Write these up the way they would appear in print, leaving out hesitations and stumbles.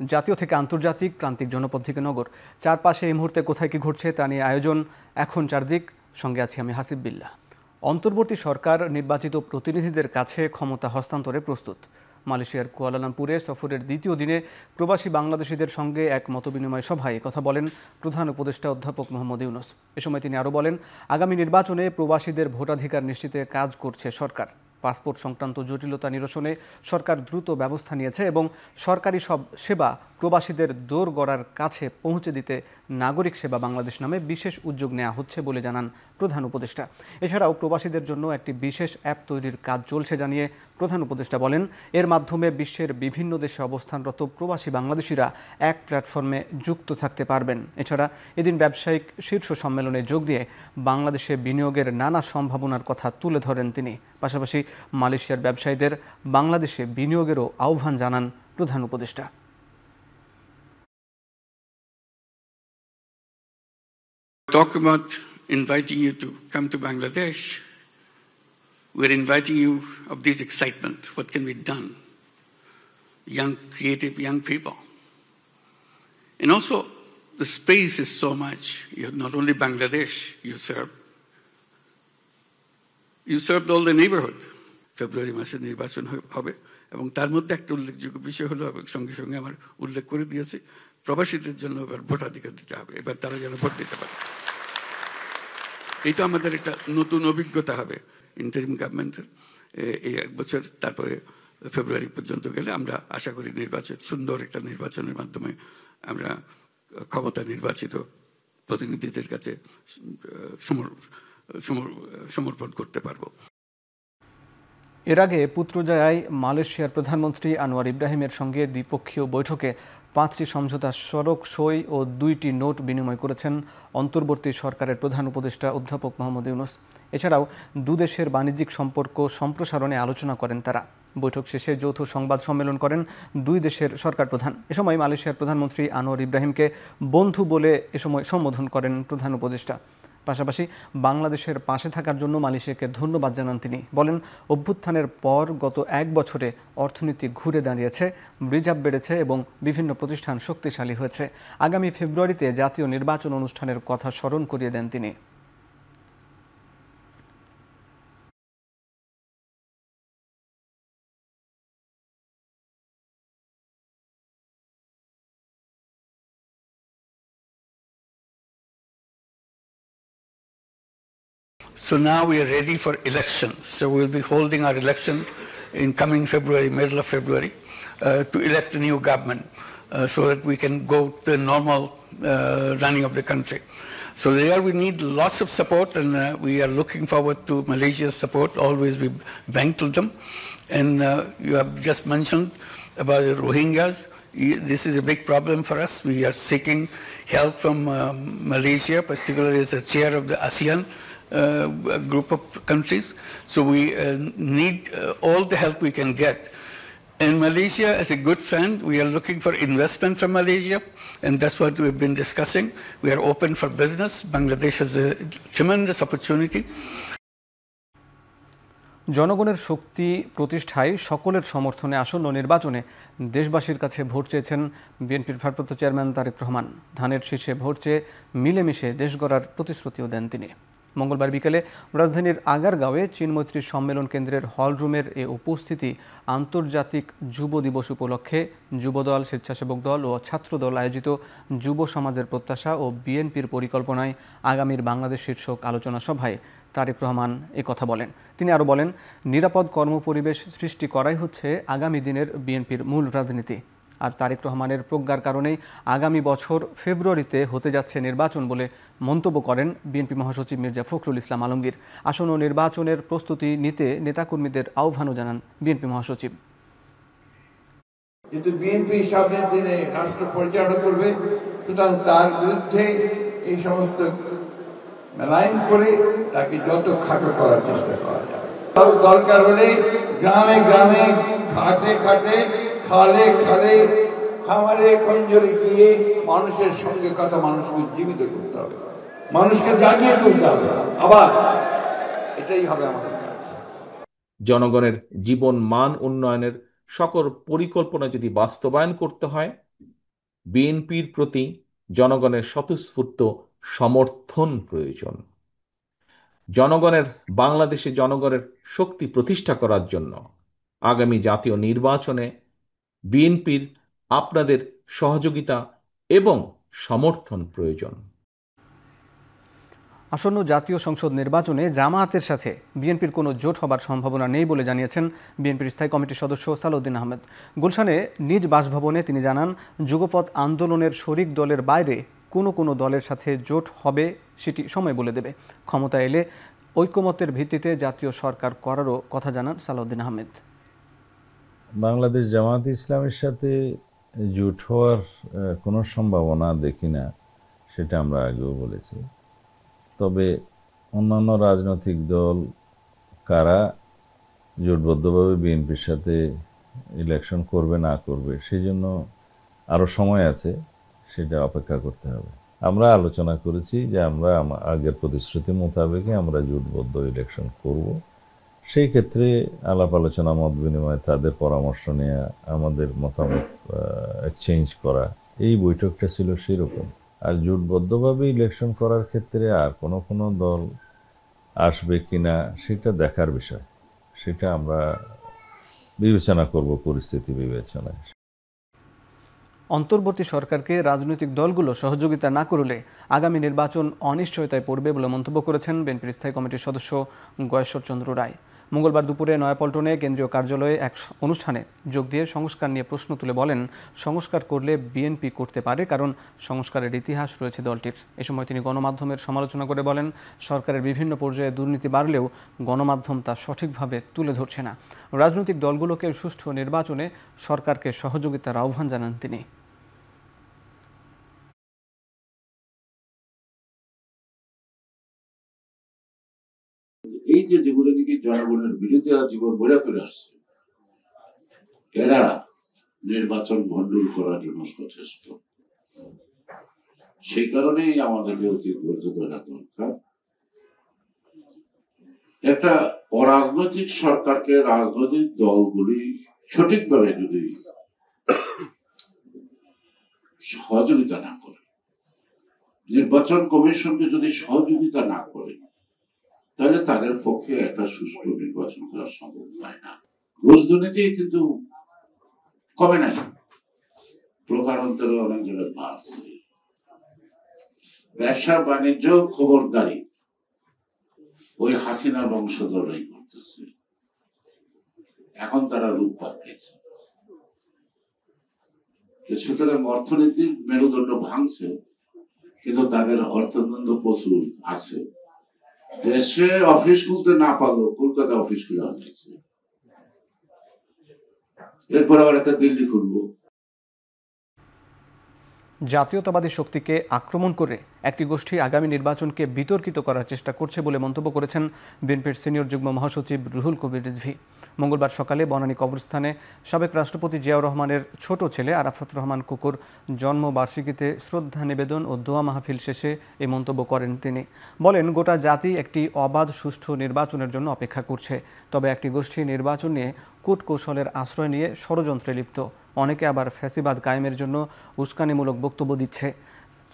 জাতীয় থেকে আন্তর্জাতিক প্রান্তিক জনপদ থেকে নগর, চারপাশে এই মুহূর্তে কোথায় কি ঘটছে তা নিয়ে আয়োজন এখন চারদিক। সঙ্গে আছি আমি হাসিব বিল্লাহ। অন্তর্বর্তী সরকার নির্বাচিত প্রতিনিধিদের কাছে ক্ষমতা হস্তান্তরে প্রস্তুত। মালয়েশিয়ার কুয়ালালামপুরে সফরের দ্বিতীয় দিনে প্রবাসী বাংলাদেশিদের সঙ্গে এক মতবিনিময় সভায় কথা বলেন প্রধান উপদেষ্টা অধ্যাপক মোহাম্মদ ইউনূস। এ সময় তিনি আরও বলেন, আগামী নির্বাচনে প্রবাসীদের ভোটাধিকার নিশ্চিতে কাজ করছে সরকার। পাসপোর্ট সংক্রান্ত জটিলতা নিরসনে সরকার দ্রুত ব্যবস্থা নিয়েছে এবং সরকারি সব সেবা প্রবাসীদের দোরগোড়ার কাছে পৌঁছে দিতে নাগরিক সেবা বাংলাদেশ নামে বিশেষ উদ্যোগ নেওয়া হচ্ছে বলে জানান প্রধান উপদেষ্টা। এছাড়াও প্রবাসীদের জন্য একটি বিশেষ অ্যাপ তৈরির কাজ চলছে জানিয়ে প্রধান উপদেষ্টা বলেন, এর মাধ্যমে বিশ্বের বিভিন্ন দেশে অবস্থানরত প্রবাসী বাংলাদেশিরা এক প্ল্যাটফর্মে যুক্ত থাকতে পারবেন। এছাড়া এদিন ব্যবসায়িক শীর্ষ সম্মেলনে যোগ দিয়ে বাংলাদেশে বিনিয়োগের নানা সম্ভাবনার কথা তুলে ধরেন তিনি। পাশাপাশি মালয়েশিয়ার ব্যবসায়ীদের বাংলাদেশে বিনিয়োগেরও আহ্বান জানান প্রধান উপদেষ্টা। Talk about inviting you to come to Bangladesh. We're inviting you of this excitement. What can be done? Young, creative, young people. And also, the space is so much. You have not only Bangladesh you served all the neighborhood. February মাসে নির্বাচন হবে এবং তার মধ্যে একটা উল্লেখযোগ্য বিষয় হলো, সঙ্গে সঙ্গে আমার উল্লেখ করে দিয়েছে, প্রবাসীদের জন্য এবার ভোটাধিকার দিতে হবে। এবার তারা যেন ভোট দিতে পারে। এইটা আমাদের একটা নতুন অভিজ্ঞতা হবে ইন্টারিম গভর্নমেন্টের এই এক বছর। তারপরে ফেব্রুয়ারি পর্যন্ত গেলে আমরা আশা করি নির্বাচন, সুন্দর একটা নির্বাচনের মাধ্যমে আমরা ক্ষমতা নির্বাচিত প্রতিনিধিদের কাছে সমর্পণ করতে পারবো। এর আগে পুত্রজায়ায় মালয়েশিয়ার প্রধানমন্ত্রী আনোয়ার ইব্রাহিমের সঙ্গে দ্বিপক্ষীয় বৈঠকে 5টি সমঝোতা স্মারক সই ও 2টি নোট বিনিময় করেছেন অন্তর্বর্তী সরকারের প্রধান উপদেষ্টা অধ্যাপক মোহাম্মদ ইউনূস। এছাড়াও দুদেশের বাণিজ্যিক সম্পর্ক সম্প্রসারণে আলোচনা করেন তারা। বৈঠক শেষে যৌথ সংবাদ সম্মেলন করেন দুই দেশের সরকার প্রধান। এ সময় মালয়েশিয়ার প্রধানমন্ত্রী আনোয়ার ইব্রাহিমকে বন্ধু বলে এ সময় সম্বোধন করেন প্রধান উপদেষ্টা। পাশাপাশি বাংলাদেশের পাশে থাকার জন্য মালয়েশিয়াকে ধন্যবাদ জানান তিনি। বলেন, অভ্যুত্থানের পর গত এক বছরে অর্থনীতি ঘুরে দাঁড়িয়েছে, রিজার্ভ বেড়েছে এবং বিভিন্ন প্রতিষ্ঠান শক্তিশালী হয়েছে। আগামী ফেব্রুয়ারিতে জাতীয় নির্বাচন অনুষ্ঠানের কথা স্মরণ করিয়ে দেন তিনি। So now we are ready for elections. So we'll be holding our election in coming February, middle of February, to elect a new government so that we can go to the normal running of the country. So there we need lots of support, and we are looking forward to Malaysia's support. Always we bank to them. And you have just mentioned about the Rohingyas. This is a big problem for us. We are seeking help from Malaysia, particularly as the chair of the ASEAN group of countries. So we need all the help we can get. And Malaysia, as a good friend, we are looking for investment from Malaysia, and that's what we've been discussing. We are open for business. Bangladesh has a tremendous opportunity. জনগণের শক্তি প্রতিষ্ঠায় সকলের সমর্থনে আসন্ন নির্বাচনে দেশবাসীর কাছে vote চেয়েছেন বিএনপির ভারপ্রাপ্ত চেয়ারম্যান তারেক রহমান। ধানের শীষে ভোট চেয়ে মিলেমিশে দেশ গড়ার প্রতিশ্রুতিও দেন তিনি। মঙ্গলবার বিকেলে রাজধানীর আগারগাঁওয়ে চীনমৈত্রী সম্মেলন কেন্দ্রের হলরুমের এ উপস্থিতি আন্তর্জাতিক যুব দিবস উপলক্ষে যুবদল, স্বেচ্ছাসেবক দল ও ছাত্রদল আয়োজিত যুব সমাজের প্রত্যাশা ও বিএনপির পরিকল্পনায় আগামীর বাংলাদেশ শীর্ষক আলোচনা সভায় তারেক রহমান কথা বলেন। তিনি আরও বলেন, নিরাপদ কর্মপরিবেশ সৃষ্টি করাই হচ্ছে আগামী দিনের বিএনপির মূল রাজনীতি। আর তারেক রহমানের প্রজ্ঞার কারণেই আগামী বছর ফেব্রুয়ারিতে হতে যাচ্ছে নির্বাচন বলে মন্তব্য করেন বিএনপি মহাসচিব মির্জা ফখরুল ইসলাম আলমগীর। আসন্ন নির্বাচনের প্রস্তুতি নিতে নেতাকর্মীদের আহ্বানও জানান বিএনপি মহাসচিব। কিন্তু বিএনপি সামনের দিনে রাষ্ট্র পরিচালনা করবে, সুতরাং তার বিরুদ্ধে এই সমস্ত মেলাইন করে তাকে যত খাটো করার চেষ্টা করা যায়। দরকার হলে গ্রামে গ্রামে, ঘাটে ঘাটে, খালে খালে, খামারে খঞ্জরে গিয়ে মানুষের সঙ্গে কথা মানুষকে জীবিত করতে হবে, মানুষকে জাগিয়ে তুলতে হবে। আবার এটাই হবে আমাদের কাজ। জনগণের জীবন মান উন্নয়নের সকল পরিকল্পনা যদি বাস্তবায়ন করতে হয়, বিএনপির প্রতি জনগণের স্বতঃস্ফূর্ত সমর্থন প্রয়োজন। বাংলাদেশে জনগণের শক্তি প্রতিষ্ঠা করার জন্য আগামী জাতীয় নির্বাচনে বিএনপির আপনাদের সহযোগিতা এবং সমর্থন প্রয়োজন। আসন্ন জাতীয় সংসদ নির্বাচনে জামায়াতের সাথে বিএনপির কোনো জোট হবার সম্ভাবনা নেই বলে জানিয়েছেন বিএনপির স্থায়ী কমিটির সদস্য সালাউদ্দিন আহমেদ। গুলশানে নিজ বাসভবনে তিনি জানান, যুগপৎ আন্দোলনের শরিক দলের বাইরে কোনো দলের সাথে জোট হবে সেটি সময় বলে দেবে। ক্ষমতা এলে ঐকমত্যের ভিত্তিতে জাতীয় সরকার করারও কথা জানান সালাউদ্দিন আহমেদ। বাংলাদেশ জামায়াত ইসলামের সাথে জোট হওয়ার কোনো সম্ভাবনা দেখি না, সেটা আমরা আগেও বলেছি। তবে অন্যান্য রাজনৈতিক দল কারা জোটবদ্ধভাবে বিএনপির সাথে ইলেকশন করবে না করবে সেই জন্য আরও সময় আছে, সেটা অপেক্ষা করতে হবে। আমরা আলোচনা করেছি যে আমরা আগের প্রতিশ্রুতি মোতাবেকই আমরা জোটবদ্ধ ইলেকশন করব। সেই ক্ষেত্রে আলাপ আলোচনা, মত বিনিময়, তাদের পরামর্শ নেওয়া, আমাদের মতামত এক্সচেঞ্জ করা, এই বৈঠকটা ছিল সেরকম। আর জোটবদ্ধভাবে ইলেকশন করার ক্ষেত্রে আর কোনো দল আসবে কিনা সেটা দেখার বিষয়, সেটা আমরা বিবেচনা করব পরিস্থিতি বিবেচনায়। অন্তর্বর্তী সরকারকে রাজনৈতিক দলগুলো সহযোগিতা না করলে আগামী নির্বাচন অনিশ্চয়তায় পড়বে বলে মন্তব্য করেছেন বিএনপির স্থায়ী কমিটির সদস্য গয়েশ্বর চন্দ্র রায়। মঙ্গলবার দুপুরে নয়াপল্টনে কেন্দ্রীয় কার্যালয়ে এক অনুষ্ঠানে যোগ দিয়ে সংস্কার নিয়ে প্রশ্ন তুলে বলেন, সংস্কার করলে বিএনপি করতে পারে, কারণ সংস্কারের ইতিহাস রয়েছে দলটির। এ সময় তিনি গণমাধ্যমের সমালোচনা করে বলেন, সরকারের বিভিন্ন পর্যায়ে দুর্নীতি বাড়লেও গণমাধ্যম তা সঠিকভাবে তুলে ধরছে না। রাজনৈতিক দলগুলোকে সুষ্ঠু নির্বাচনে সরকারকে সহযোগিতার আহ্বান জানান তিনি। এই যে যেগুলো নাকি জনগণের বিরুদ্ধে জীবন গড়ে ফেলে আসছে, এরা নির্বাচন ভণ্ডুল করার জন্য সচেষ্ট। সেই কারণেই আমাদেরকে অতি ধৈর্য ধরা দরকার। একটা অরাজনৈতিক সরকারকে রাজনৈতিক দলগুলি সঠিকভাবে যদি সহযোগিতা না করে, নির্বাচন কমিশনকে যদি সহযোগিতা না করে, তাহলে তাদের পক্ষে একটা সুষ্ঠু নির্বাচন করা সম্ভব হয় না। ঘুষ দুর্নীতি কিন্তু কমে নাই, প্রকারান্তরে অনেক জায়গায় বাড়ছে। ব্যবসা বাণিজ্য খবরদারি ওই হাসিনা বংশধররাই করতেছে। এখন তারা রূপ পাল্টেছে। সুতরাং অর্থনীতির মেরুদণ্ড ভাঙছে, কিন্তু তাদের অর্থদণ্ড প্রচুর আছে। দেশে অফিস খুলতে না পারলো কলকাতা অফিস খুলে হয়েছে, এরপর আবার একটা দিল্লি খুলবো। জাতীয়তাবাদী শক্তিকে আক্রমণ করে একটি গোষ্ঠী আগামী নির্বাচনকে বিতর্কিত করার চেষ্টা করছে বলে মন্তব্য করেছেন বিএনপির সিনিয়র যুগ্ম মহাসচিব রুহুল কবির রিজভী। মঙ্গলবার সকালে বনানী কবরস্থানে সাবেক রাষ্ট্রপতি জিয়াউর রহমানের ছোট ছেলে আরাফাত রহমান কুকুর জন্মবার্ষিকীতে শ্রদ্ধা নিবেদন ও দোয়া মাহফিল শেষে এই মন্তব্য করেন তিনি। বলেন, গোটা জাতি একটি অবাধ সুষ্ঠু নির্বাচনের জন্য অপেক্ষা করছে, তবে একটি গোষ্ঠী নির্বাচন নিয়ে কূটকৌশলের আশ্রয় নিয়ে ষড়যন্ত্রে লিপ্ত। অনেকে আবার ফ্যাসিবাদ কায়েমের জন্য উস্কানিমূলক বক্তব্য দিচ্ছে।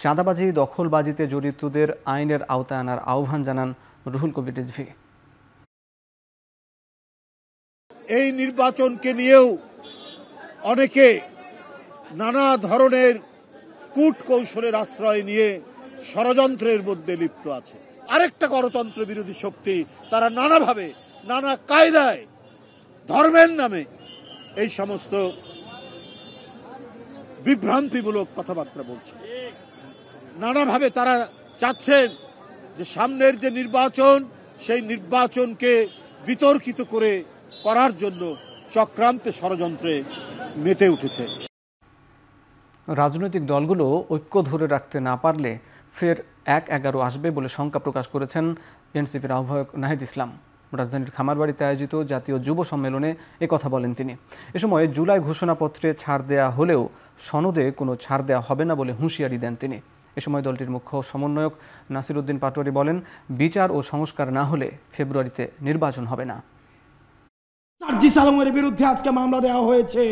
চাঁদাবাজি, দখলবাজিতে জড়িতদের আইনের আওতায় আনার আহ্বান জানান রুহুল কবির রিজভী। এই নির্বাচনকে নিয়েও অনেকে নানা ধরনের কূটকৌশলের আশ্রয় নিয়ে ষড়যন্ত্রের মধ্যে লিপ্ত আছে। আরেকটা গণতন্ত্র বিরোধী শক্তি, তারা নানাভাবে, নানা কায়দায়, ধর্মের নামে এই সমস্ত বিভ্রান্তিমূলক কথাবার্তা বলছে। নানাভাবে তারা চাচ্ছেন যে সামনের যে নির্বাচন, সেই নির্বাচনকে বিতর্কিত করার জন্য চক্রান্তে, ষড়যন্ত্রে মেতে উঠেছে। রাজনৈতিক দলগুলো ঐক্য ধরে রাখতে না পারলে ফের ১-১১ আসবে বলে শঙ্কা প্রকাশ করেছেন এনসিপির আহ্বায়ক নাহিদ ইসলাম। রাজধানীর খামারবাড়িতে আয়োজিত জাতীয় যুব সম্মেলনে একথা বলেন তিনি। এ সময় জুলাই ঘোষণাপত্রে ছাড় দেয়া হলেও সনদে কোনো ছাড় দেওয়া হবে না বলে হুঁশিয়ারি দেন তিনি। এ সময় দলটির মুখ্য সমন্বয়ক নাসির উদ্দিন পাটোয়ারি বলেন, বিচার ও সংস্কার না হলে ফেব্রুয়ারিতে নির্বাচন হবে না। সার্জিস আলমের বিরুদ্ধে আজকে মামলা দেওয়া হয়েছে।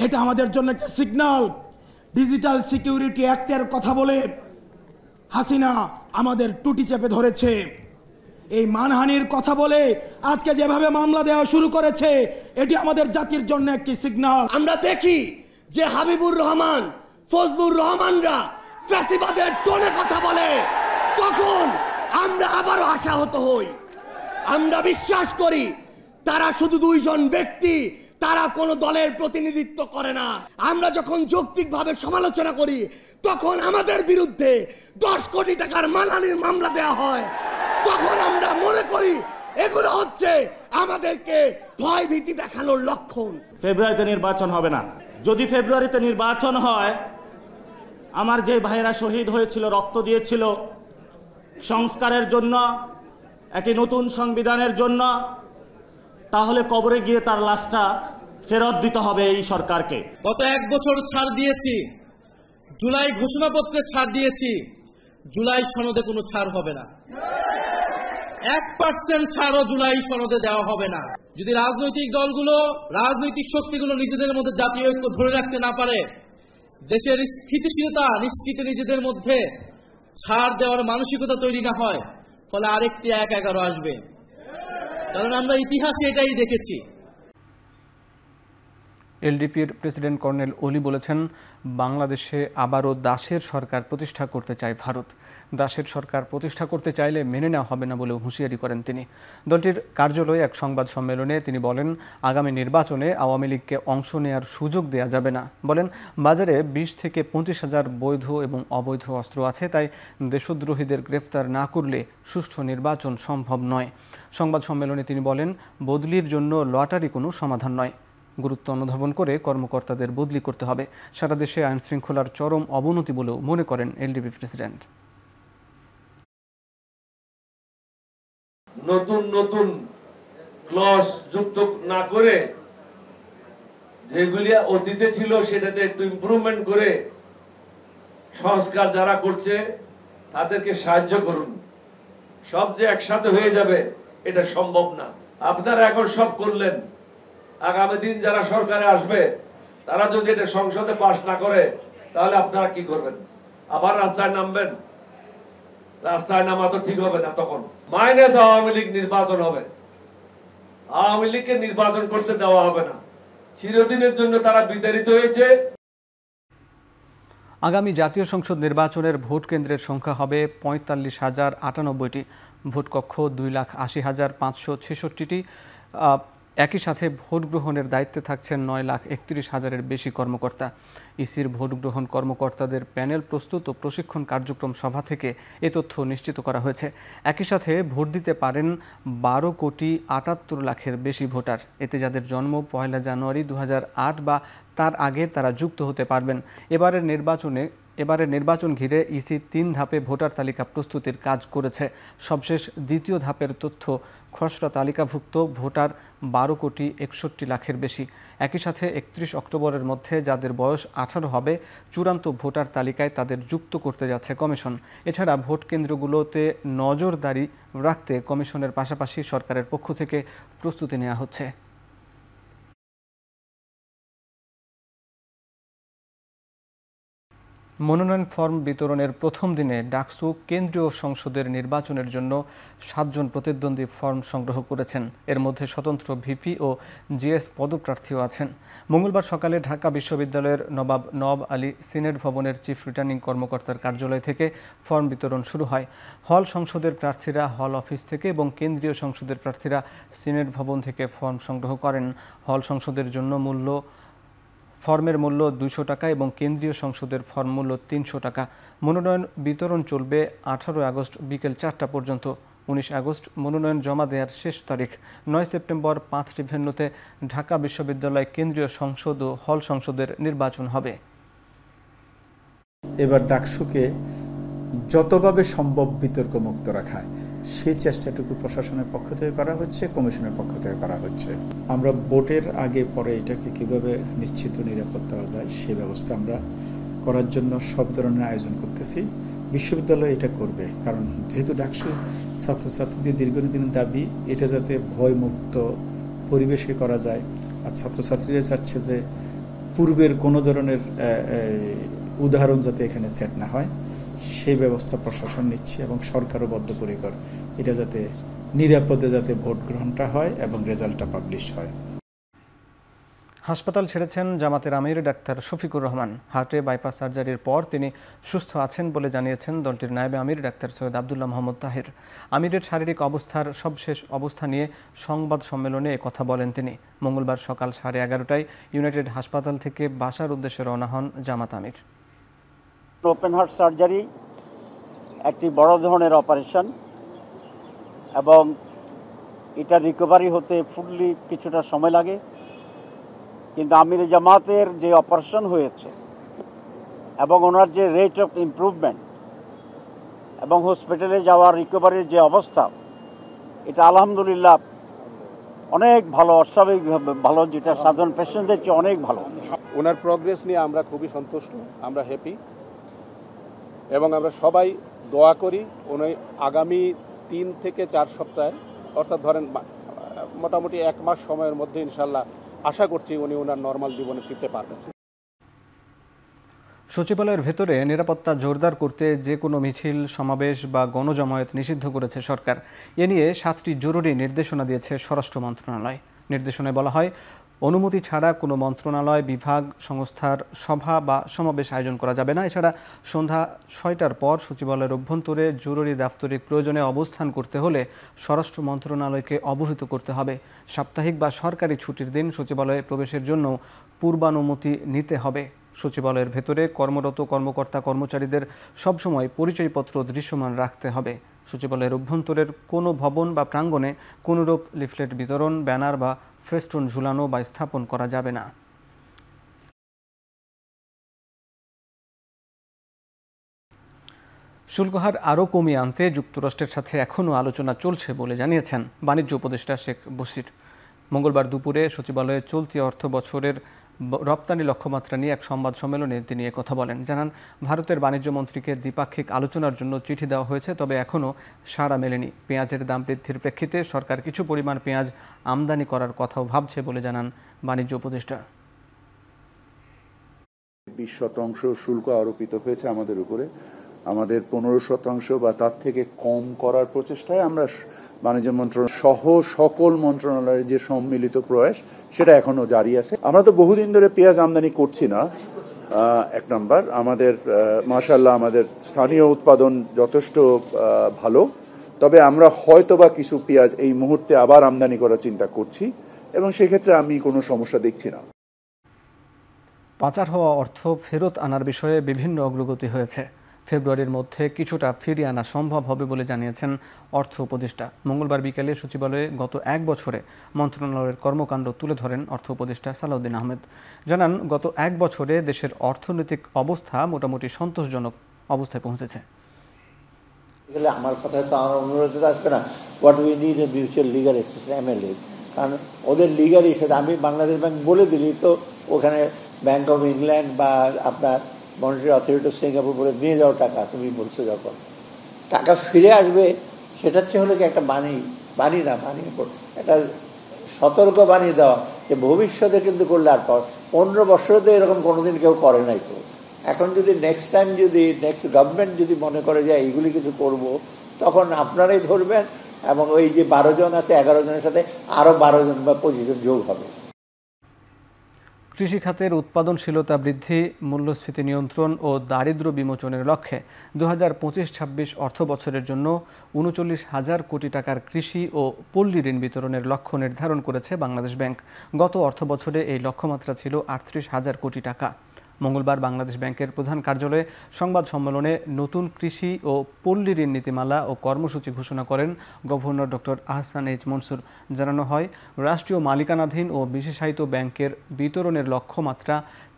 এটা আমাদের জন্য একটা সিগন্যাল। ডিজিটাল সিকিউরিটি অ্যাক্টের কথা বলে হাসিনা আমাদের টুটি চেপে ধরেছে। এই মানহানির কথা বলে আজকে যেভাবে মামলা দেওয়া শুরু করেছে, এটি আমাদের জাতির জন্য একটি সিগন্যাল। আমরা দেখি যে হাবিবুর রহমান, ফজলুর রহমানরা ফ্যাসিবাদের টোনে কথা বলে, তখন আমরা আবারও আশাহত হই। আমরা বিশ্বাস করি তারা শুধু দুইজন ব্যক্তি, তারা কোনো দলের প্রতিনিধিত্ব করে না। আমরা যখন যৌক্তিকভাবে সমালোচনা করি, তখন আমাদের বিরুদ্ধে 10 কোটি টাকার মানহানির মামলা দেওয়া হয়। তখন আমরা মনে করি এগুলো হচ্ছে আমাদেরকে ভয় ভীতি দেখানোর লক্ষণ। ফেব্রুয়ারিতে নির্বাচন হবে না। যদি ফেব্রুয়ারিতে নির্বাচন হয়, আমার যে ভাইয়েরা শহীদ হয়েছিল, রক্ত দিয়েছিল সংস্কারের জন্য, একটি নতুন সংবিধানের জন্য, তাহলে কবরে গিয়ে তার লাশটা ফেরত দিতে হবে এই সরকারকে। গত 1 বছর ছাড় দিয়েছি, জুলাই ঘোষণাপত্রে ছাড় দিয়েছি, জুলাই সনদে কোনো ছাড় হবে না। 1% ছাড়ও জুলাই সনদে দেওয়া হবে না। যদি রাজনৈতিক দলগুলো, রাজনৈতিক শক্তিগুলো নিজেদের মধ্যে জাতীয় ঐক্য ধরে রাখতে না পারে, দেশের স্থিতিশীলতা নিশ্চিতে নিজেদের মধ্যে ছাড় দেওয়ার মানসিকতা তৈরি না হয়, ফলে আরেকটি 1-11 আসবে। কারণ আমরা ইতিহাসে এটাই দেখেছি। এলডিপির প্রেসিডেন্ট কর্নেল ওলি বলেছেন, বাংলাদেশে আবারও দাসের সরকার প্রতিষ্ঠা করতে চায় ভারত। দাসের সরকার প্রতিষ্ঠা করতে চাইলে মেনে নেওয়া হবে না বলেও হুঁশিয়ারি করেন তিনি। দলটির কার্যালয়ে এক সংবাদ সম্মেলনে তিনি বলেন, আগামী নির্বাচনে আওয়ামী লীগকে অংশ নেওয়ার সুযোগ দেওয়া যাবে না। বলেন, বাজারে 20 থেকে 25,000 বৈধ এবং অবৈধ অস্ত্র আছে, তাই দেশদ্রোহীদের গ্রেফতার না করলে সুষ্ঠু নির্বাচন সম্ভব নয়। সংবাদ সম্মেলনে তিনি বলেন, বদলির জন্য লটারি কোনো সমাধান নয়। গুরুত্ব অনুধাবন করে কর্মকর্তাদের বদলি করতে হবে। সারা দেশে আইন শৃঙ্খলার চরম অবনতি বলেও মনে করেন এলডিপি প্রেসিডেন্ট। নতুন নতুন ক্লজ যুক্ত না করে যেগুলি অতীতে ছিল সেটাতে একটু ইমপ্রুভমেন্ট করে সংস্কার যারা করছে তাদেরকে সাহায্য করুন। সব যে একসাথে হয়ে যাবে এটা সম্ভব না। আপনারা এখন সব করলেন, আগামী দিন যারা সরকারে আসবে তারা যদি এটা সংসদে পাশ না করে, তাহলে আপনারা কি করবেন? আবার রাস্তায় নামবেন? রাস্তায় নামা তো ঠিক হবে না। তখন মাইনাস আওয়ামী লীগ নির্বাচন হবে। আওয়ামী লীগকে নির্বাচন করতে দেওয়া হবে না। চিরদিনের জন্য তারা বিতাড়িত হয়েছে। আগামী জাতীয় সংসদ নির্বাচনের ভোট কেন্দ্রের সংখ্যা হবে 45,098টি, ভোট কক্ষ 2,80,566টি। একই সাথে ভোট গ্রহণের দায়িত্বে থাকছেন 9,31,000-এর বেশি কর্মকর্তা। ইসির ভোট গ্রহণ কর্মকর্তাদের প্যানেল প্রস্তুত ও প্রশিক্ষণ কার্যক্রম সভা থেকে এ তথ্য নিশ্চিত করা হয়েছে। একই সাথে ভোট দিতে পারেন 12,78,00,000-এর বেশি ভোটার। এতে যাদের জন্ম 1 জানুয়ারি 2008 বা তার আগে তারা যুক্ত হতে পারবেন। এবারের নির্বাচন ঘিরে ইসি 3 ধাপে ভোটার তালিকা প্রস্তুতির কাজ করেছে। সবশেষ দ্বিতীয় ধাপের তথ্য খসড়া তালিকাভুক্ত ভোটার 12,61,00,000-এর বেশি। একই সাথে 31 অক্টোবরের মধ্যে যাদের বয়স 18 হবে, চূড়ান্ত ভোটার তালিকায় তাদের যুক্ত করতে যাচ্ছে কমিশন। এছাড়া ভোট কেন্দ্রগুলোতে নজরদারি রাখতে কমিশনের পাশাপাশি সরকারের পক্ষ থেকে প্রস্তুতি নেওয়া হচ্ছে। মনোনয়ন ফর্ম বিতরণের প্রথম দিনে ডাকসু কেন্দ্রীয় সংসদের নির্বাচনের জন্য 7 জন প্রতিদ্বন্দ্বী ফর্ম সংগ্রহ করেছেন। এর মধ্যে স্বতন্ত্র ভিপি ও জিএস পদপ্রার্থীও আছেন। মঙ্গলবার সকালে ঢাকা বিশ্ববিদ্যালয়ের নবাব নওয়াব আলী সিনেট ভবনের চিফ রিটার্নিং কর্মকর্তার কার্যালয় থেকে ফর্ম বিতরণ শুরু হয়। হল সংসদের প্রার্থীরা হল অফিস থেকে এবং কেন্দ্রীয় সংসদের প্রার্থীরা সিনেট ভবন থেকে ফর্ম সংগ্রহ করেন। হল সংসদের জন্য ফর্মের মূল্য 200 টাকা এবং কেন্দ্রীয় সংসদের ফর্ম মূল্য 300 টাকা। মনোনয়ন বিতরণ চলবে 18 আগস্ট বিকেল 4টা পর্যন্ত। 19 আগস্ট মনোনয়ন জমা দেওয়ার শেষ তারিখ। 9 সেপ্টেম্বর 5টি ভেন্যুতে ঢাকা বিশ্ববিদ্যালয় কেন্দ্রীয় সংসদ ও হল সংসদের নির্বাচন হবে। এবার ডাকসুকে যতভাবে সম্ভব বিতর্কমুক্ত রাখা, সেই চেষ্টাটুকু প্রশাসনের পক্ষ থেকে করা হচ্ছে, কমিশনের পক্ষ থেকে করা হচ্ছে। আমরা ভোটের আগে পরে এটাকে কিভাবে নিশ্চিত নিরাপদ দেওয়া যায় সেই ব্যবস্থা আমরা করার জন্য সব ধরনের আয়োজন করতেছি। বিশ্ববিদ্যালয় এটা করবে, কারণ যেহেতু ডাকসু ছাত্রছাত্রীদের দীর্ঘদিনের দাবি এটা যাতে ভয়মুক্ত পরিবেশে করা যায়। আর ছাত্রছাত্রীরা চাচ্ছে যে পূর্বের কোনো ধরনের উদাহরণ যাতে এখানে সেট না হয় সেই ব্যবস্থা প্রশাসন নিচ্ছে এবং সরকারও বদ্ধপরিকর এটা যাতে নিরাপদে যাতে ভোট গ্রহণটা হয় এবং রেজাল্টটা পাবলিশ হয়। হাসপাতাল ছেড়েছেন জামাতের আমির ডাক্তার শফিকুর রহমান। হার্টে বাইপাস সার্জারির পর তিনি সুস্থ আছেন বলে জানিয়েছেন দলটির নায়েবে আমির ডাক্তার সৈয়দ আবদুল্লাহ মোহাম্মদ তাহের। আমিরের শারীরিক অবস্থার সবশেষ অবস্থা নিয়ে সংবাদ সম্মেলনে কথা বলেন তিনি। মঙ্গলবার সকাল 11:30টায় ইউনাইটেড হাসপাতাল থেকে বাসার উদ্দেশ্যে রওনা হন জামাত আমির। ওপেন হার্ট সার্জারি একটি বড় ধরনের অপারেশন এবং এটা রিকভারি হতে ফুললি কিছুটা সময় লাগে, কিন্তু আমির জামাতের যে অপারেশন হয়েছে এবং ওনার যে রেট অফ ইমপ্রুভমেন্ট এবং হসপিটালে যাওয়ার রিকভারির যে অবস্থা, এটা আলহামদুলিল্লাহ অনেক ভালো, অস্বাভাবিকভাবে ভালো, যেটা সাধারণ পেশেন্টদের চেয়ে অনেক ভালো। ওনার প্রোগ্রেস নিয়ে আমরা খুবই সন্তুষ্ট, আমরা হ্যাপি এবং আমরা সবাই দোয়া করি উনি আগামী 3 থেকে 4 সপ্তাহে, অর্থাৎ ধরেন মোটামুটি 1 মাস সময়ের মধ্যে ইনশাল্লাহ আশা করছি উনি ওনার নর্মাল জীবনে ফিরতে পারবেন। সচিবালয়ের ভেতরে নিরাপত্তা জোরদার করতে যে কোনো মিছিল, সমাবেশ বা গণজমায়েত নিষিদ্ধ করেছে সরকার। এ নিয়ে 7টি জরুরি নির্দেশনা দিয়েছে স্বরাষ্ট্র মন্ত্রণালয়। নির্দেশনায় বলা হয়, অনুমতি ছাড়া কোনো মন্ত্রণালয়, বিভাগ, সংস্থার সভা বা সমাবেশ আয়োজন করা যাবে না। এছাড়া সন্ধ্যা 6টার পর সচিবালয়ের অভ্যন্তরে জরুরি দাপ্তরিক প্রয়োজনে অবস্থান করতে হলে স্বরাষ্ট্র মন্ত্রণালয়কে অবহিত করতে হবে। সাপ্তাহিক বা সরকারি ছুটির দিন সচিবালয়ে প্রবেশের জন্য পূর্বানুমতি নিতে হবে। সচিবালয়ের ভেতরে কর্মরত কর্মকর্তা কর্মচারীদের সবসময় পরিচয়পত্র দৃশ্যমান রাখতে হবে। সচিবালয়ের অভ্যন্তরের কোনো ভবন বা প্রাঙ্গণে কোনোরূপ লিফলেট বিতরণ, ব্যানার বা ফেস্টুন ঝুলানো বা স্থাপন করা যাবে না। শুল্কহার আরও কমিয়ে আনতে যুক্তরাষ্ট্রের সাথে এখনও আলোচনা চলছে বলে জানিয়েছেন বাণিজ্য উপদেষ্টা শেখ বশির। মঙ্গলবার দুপুরে সচিবালয়ে চলতি অর্থ বছরের রপ্তানি লক্ষ্যমাত্রা নিয়ে এক সংবাদ সম্মেলনে তিনি একথা বলেন। জানান, ভারতের বাণিজ্য মন্ত্রীকে দ্বিপাক্ষিক আলোচনার জন্য চিঠি দেওয়া হয়েছে, তবে এখনও সাড়া মেলেনি। পেঁয়াজের দাম বৃদ্ধির প্রেক্ষিতে সরকার কিছু পরিমাণ পেঁয়াজ আমদানি করার কথাও ভাবছে বলে জানান বাণিজ্য উপদেষ্টা। 20% শুল্ক আরোপিত হয়েছে আমাদের উপরে। আমাদের 15% বা তার থেকে কম করার প্রচেষ্টায় আমরা বাণিজ্য মন্ত্রণালয় সহ সকল মন্ত্রণালয়ের যে সম্মিলিত প্রয়াস সেটা এখনো জারি আছে। আমরা তো বহুদিন ধরে পেঁয়াজ আমদানি করছি না। 1 নম্বর, আমাদের মাশাআল্লাহ আমাদের স্থানীয় উৎপাদন যথেষ্ট ভালো, তবে আমরা হয়তোবা কিছু পেঁয়াজ এই মুহূর্তে আবার আমদানি করার চিন্তা করছি এবং সেক্ষেত্রে আমি কোনো সমস্যা দেখছি না। পাচার হওয়া অর্থ ফেরত আনার বিষয়ে বিভিন্ন অগ্রগতি হয়েছে। ফেব্রুয়ারির মধ্যে কিছুটা ফিরিয়ে আনা সম্ভব হবে বলে জানিয়েছেন অর্থ উপদেষ্টা। মঙ্গলবার বিকেলে সচিবালয়ে গত 1 বছরে মন্ত্রণালয়ের কর্মকাণ্ড তুলে ধরেন অর্থ উপদেষ্টা সালাউদ্দিন আহমেদ। জানান, গত 1 বছরে দেশের অর্থনৈতিক অবস্থা মোটামুটি সন্তোষজনক অবস্থায় পৌঁছেছে। আমার কথায় তো আমার অনুরোধ আসবে না, what we need a mutual legal assistant MLA, কারণ ওদের লিগাল ইস্যু আমি বাংলাদেশ ব্যাংক বলে দিলি তো ওখানে ব্যাংক অফ ইংল্যান্ড বা আপনার মনিটারি অথরিটি অফ সিঙ্গাপুর বলে নিয়ে যাও টাকা, তুমি বলছো যখন টাকা ফিরে আসবে, সেটা হচ্ছে হলো কি একটা বাণী একটা সতর্ক বাণী দেওয়া যে ভবিষ্যতে কিন্তু করলে আর 15 বছরে তো এরকম কোনোদিন কেউ করে নাই। তো এখন যদি নেক্সট টাইম যদি নেক্সট গভর্নমেন্ট যদি মনে করে যে এইগুলি কিছু করব, তখন আপনারাই ধরবেন এবং ওই যে 12 জন আছে 11 জনের সাথে আরও 12 জন বা 25 জন যোগ হবে। কৃষি খাতের উৎপাদনশীলতা বৃদ্ধি, মূল্যস্ফীতি নিয়ন্ত্রণ ও দারিদ্র্য বিমোচনের লক্ষ্যে 2025-26 অর্থ বছরের জন্য 39,000 কোটি টাকার কৃষি ও পল্লী ঋণ বিতরণের লক্ষ্য নির্ধারণ করেছে বাংলাদেশ ব্যাংক। গত অর্থ বছরে এই লক্ষ্যমাত্রা ছিল 38,000 কোটি টাকা। মঙ্গলবার বাংলাদেশ ব্যাংকের প্রধান কার্যালয়ে সংবাদ সম্মেলনে নতুন কৃষি ও পল্লী ঋণ নীতিমালা ও কর্মসূচি ঘোষণা করেন governor doctor Ahsan H Mansur. জানানো হয়, রাষ্ট্রীয় মালিকানাধীন ও বিশেষায়িত ব্যাংকের বিতরণের লক্ষ্যমাত্রা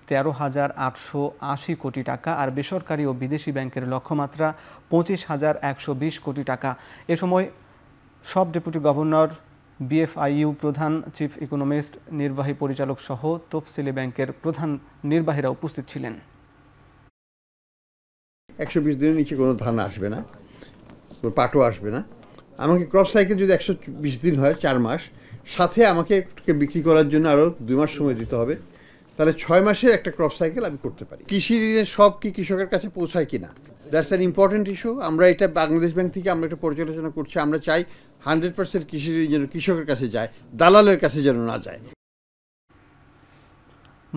13,880 কোটি টাকা আর বেসরকারি ও বিদেশি ব্যাংকের লক্ষ্যমাত্রা 25,120 কোটি টাকা। এ সময় সব ডেপুটি গভর্নর, BFIU প্রধান, চিফ ইকোনমিস্ট, নির্বাহী পরিচালক সহ তফসিলি ব্যাংকের প্রধান নির্বাহীরা উপস্থিত ছিলেন। 120 দিনের নিচে কোনো ধান আসবে না, কোনো পাটও আসবে না। আমাকে ক্রপ সাইকেল যদি 120 দিন হয়, 4 মাস, সাথে আমাকে বিক্রি করার জন্য আরও 2 মাস সময় দিতে হবে। তাহলে 6 মাসের একটা ক্রপ সাইকেল আমি করতে পারি। কৃষি ঋণের সব কি কৃষকের কাছে পৌঁছায় কিনা, দ্যাটস অ্যান ইম্পর্টেন্ট ইস্যু। আমরা এটা বাংলাদেশ ব্যাংক থেকে আমরা এটা পর্যালোচনা করছি। আমরা চাই 100% কৃষি ঋণ যেন কৃষকের কাছে যায়, দালালের কাছে যেন না যায়।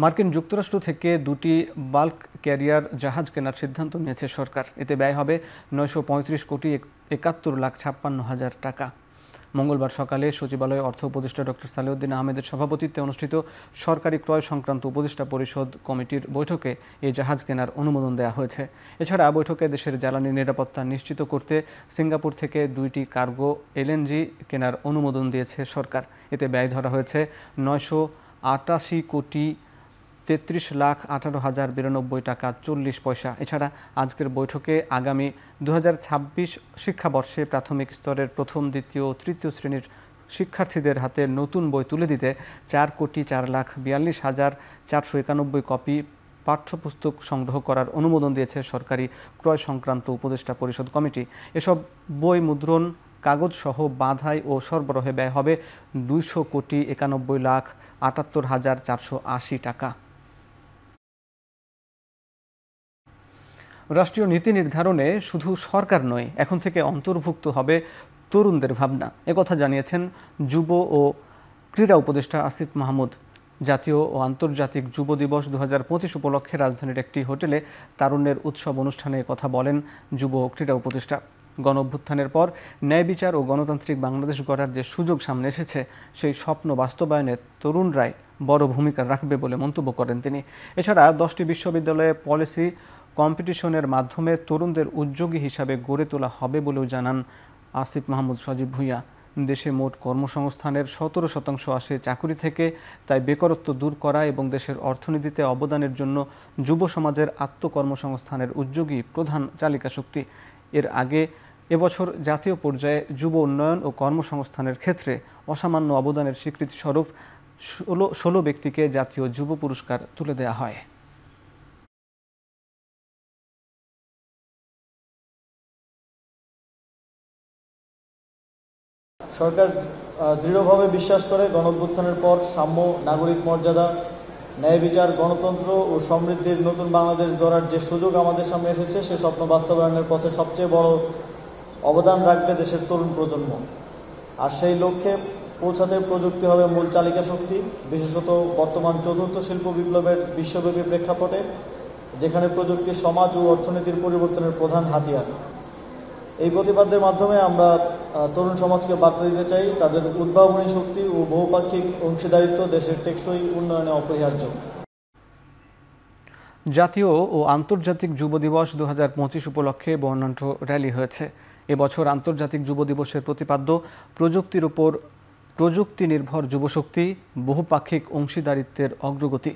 মার্কিন যুক্তরাষ্ট্র থেকে 2টি বাল্ক ক্যারিয়ার জাহাজ কেনার সিদ্ধান্ত নিয়েছে সরকার। এতে ব্যয় হবে 935,71,56,000 টাকা। মঙ্গলবার সকালে সচিবালয়ে অর্থ উপদেষ্টা ডক্টর সালেউদ্দিন আহমেদের সভাপতিত্বে অনুষ্ঠিত সরকারি ক্রয় সংক্রান্ত উপদেষ্টা পরিষদ কমিটির বৈঠকে এই জাহাজ কেনার অনুমোদন দেওয়া হয়েছে। এছাড়া বৈঠকে দেশের জ্বালানি নিরাপত্তা নিশ্চিত করতে সিঙ্গাপুর থেকে 2টি কার্গো LNG কেনার অনুমোদন দিয়েছে সরকার। এতে ব্যয় ধরা হয়েছে 988,33,18,092 টাকা 40 পয়সা। এছাড়া আজকের বৈঠকে আগামী 2026 শিক্ষাবর্ষে প্রাথমিক স্তরের প্রথম, দ্বিতীয় ও তৃতীয় শ্রেণীর শিক্ষার্থীদের হাতে নতুন বই তুলে দিতে 4,04,42,491 কপি পাঠ্যপুস্তক সংগ্রহ করার অনুমোদন দিয়েছে সরকারি ক্রয় সংক্রান্ত উপদেষ্টা পরিষদ কমিটি। এসব বই মুদ্রণ, কাগজ সহ বাঁধাই ও সরবরাহে ব্যয় হবে 291,78,480 টাকা। রাষ্ট্রীয় নীতি নির্ধারণে শুধু সরকার নয়, এখন থেকে অন্তর্ভুক্ত হবে তরুণদের ভাবনা। একথা জানিয়েছেন যুব ও ক্রীড়া উপদেষ্টা আসিফ মাহমুদ। জাতীয় ও আন্তর্জাতিক যুব দিবস 2025 উপলক্ষে রাজধানীর একটি হোটেলে তারুণ্যের উৎসব অনুষ্ঠানে কথা বলেন যুব ও ক্রীড়া উপদেষ্টা। গণ অভ্যুত্থানের পর ন্যায় বিচার ও গণতান্ত্রিক বাংলাদেশ গড়ার যে সুযোগ সামনে এসেছে, সেই স্বপ্ন বাস্তবায়নে তরুণরাই বড় ভূমিকা রাখবে বলে মন্তব্য করেন তিনি। এছাড়া 10টি বিশ্ববিদ্যালয়ে পলিসি কম্পিটিশনের মাধ্যমে তরুণদের উদ্যোগী হিসাবে গড়ে তোলা হবে বলেও জানান আসিফ মাহমুদ সজীব ভুঁইয়া। দেশে মোট কর্মসংস্থানের 17% আসে চাকুরি থেকে, তাই বেকারত্ব দূর করা এবং দেশের অর্থনীতিতে অবদানের জন্য যুব সমাজের আত্মকর্মসংস্থানের উদ্যোগী প্রধান চালিকা শক্তি। এর আগে এবছর জাতীয় পর্যায়ে যুব উন্নয়ন ও কর্মসংস্থানের ক্ষেত্রে অসামান্য অবদানের স্বীকৃতিস্বরূপ 16 ব্যক্তিকে জাতীয় যুব পুরস্কার তুলে দেওয়া হয়। সরকার দৃঢ়ভাবে বিশ্বাস করে গণঅভ্যুত্থানের পর সাম্য, নাগরিক মর্যাদা, ন্যায় বিচার, গণতন্ত্র ও সমৃদ্ধির নতুন বাংলাদেশ গড়ার যে সুযোগ আমাদের সামনে এসেছে, সে স্বপ্ন বাস্তবায়নের পথে সবচেয়ে বড় অবদান রাখবে দেশের তরুণ প্রজন্ম। আর সেই লক্ষ্যে পৌঁছাতে প্রযুক্তি হবে মূল চালিকা শক্তি, বিশেষত বর্তমান চতুর্থ শিল্প বিপ্লবের বিশ্বব্যাপী প্রেক্ষাপটে, যেখানে প্রযুক্তি সমাজ ও অর্থনীতির পরিবর্তনের প্রধান হাতিয়ার। এই প্রতিবাদের মাধ্যমে আমরা তরুণ সমাজকে বার্তা দিতে চাই, তাদের উদ্ভাবনী শক্তি ও বহুপাক্ষিক অংশীদারিত্ব দেশের টেকসই উন্নয়নে অপরিহার্য। জাতীয় ও আন্তর্জাতিক যুব দিবস 2025 উপলক্ষে বর্ণাঢ্য র্যালি হয়েছে। এবছর আন্তর্জাতিক যুব দিবসের প্রতিপাদ্য প্রযুক্তির উপর প্রযুক্তি নির্ভর যুবশক্তি, বহুপাক্ষিক অংশীদারিত্বের অগ্রগতি।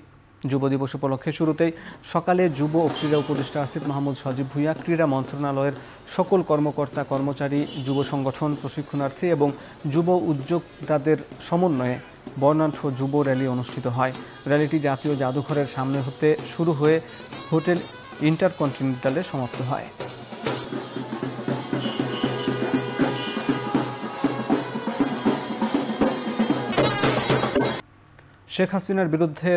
যুব দিবস উপলক্ষে শুরুতেই সকালে যুব ও ক্রীড়া উপদেষ্টা আসিফ মাহমুদ সজীব ভুঁইয়া ক্রীড়া মন্ত্রণালয়ের সকল কর্মকর্তা কর্মচারী, যুব সংগঠন, প্রশিক্ষণার্থী এবং যুব উদ্যোক্তাদের সমন্বয়ে বর্ণাঢ্য যুব র্যালি অনুষ্ঠিত হয়। র্যালিটি জাতীয় জাদুঘরের সামনে হতে শুরু হয়ে হোটেল ইন্টারকন্টিনেন্টালে সমাপ্ত হয়। শেখ হাসিনার বিরুদ্ধে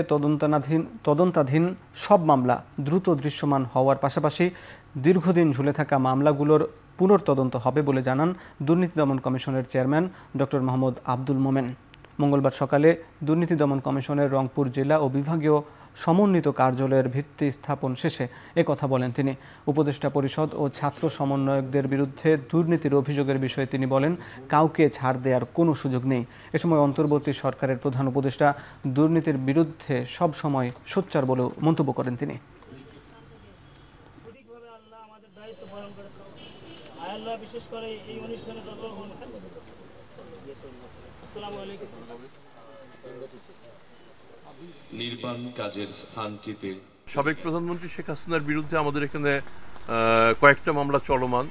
তদন্তাধীন সব মামলা দ্রুত দৃশ্যমান হওয়ার পাশাপাশি দীর্ঘদিন ঝুলে থাকা মামলাগুলোর পুনর্তদন্ত হবে বলে জানান দুর্নীতি দমন কমিশনের চেয়ারম্যান ডক্টর মোহাম্মদ আব্দুল মোমেন। মঙ্গলবার সকালে দুর্নীতি দমন কমিশনের রংপুর জেলা ও বিভাগীয় সমন্বিত কার্যালয়ের ভিত্তি স্থাপন শেষে একথা বলেন তিনি। উপদেষ্টা পরিষদ ও ছাত্র সমন্বয়কদের বিরুদ্ধে দুর্নীতির অভিযোগের বিষয়ে তিনি বলেন, কাউকে ছাড় দেওয়ার কোনো সুযোগ নেই। এ সময় অন্তর্বর্তী সরকারের প্রধান উপদেষ্টা দুর্নীতির বিরুদ্ধে সব সময় সোচ্চার বলেও মন্তব্য করেন তিনি। বিশেষ করে এই অনুষ্ঠানে নির্মাণ কাজের স্থানটিতে সাবেক প্রধানমন্ত্রী শেখ হাসিনার বিরুদ্ধে আমাদের এখানে কয়েকটা মামলা চলমান,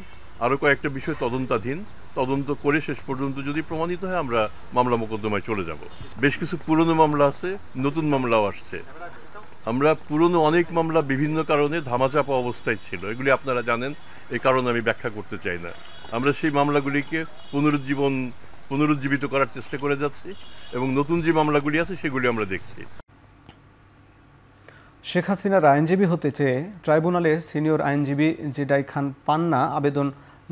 আরও কয়েকটা বিষয় তদন্তাধীন। তদন্ত করে শেষ পর্যন্ত যদি প্রমাণিত হয় আমরা মামলা মোকদ্দমায় চলে যাব। বেশ কিছু পুরনো মামলা আছে, নতুন মামলাও আসছে। আমরা পুরনো অনেক মামলা বিভিন্ন কারণে ধামাচাপা অবস্থায় ছিল, এগুলি আপনারা জানেন, এই কারণে আমি ব্যাখ্যা করতে চাই না। আমরা সেই মামলাগুলিকে পুনরুজ্জীবিত করার চেষ্টা করে যাচ্ছি এবং নতুন যে মামলাগুলি আছে সেগুলি আমরা দেখছি। শেখ হাসিনার আইনজীবী হতে চেয়ে ট্রাইব্যুনালে সিনিয়র আইনজীবী জেডাই খান পান্না আবেদন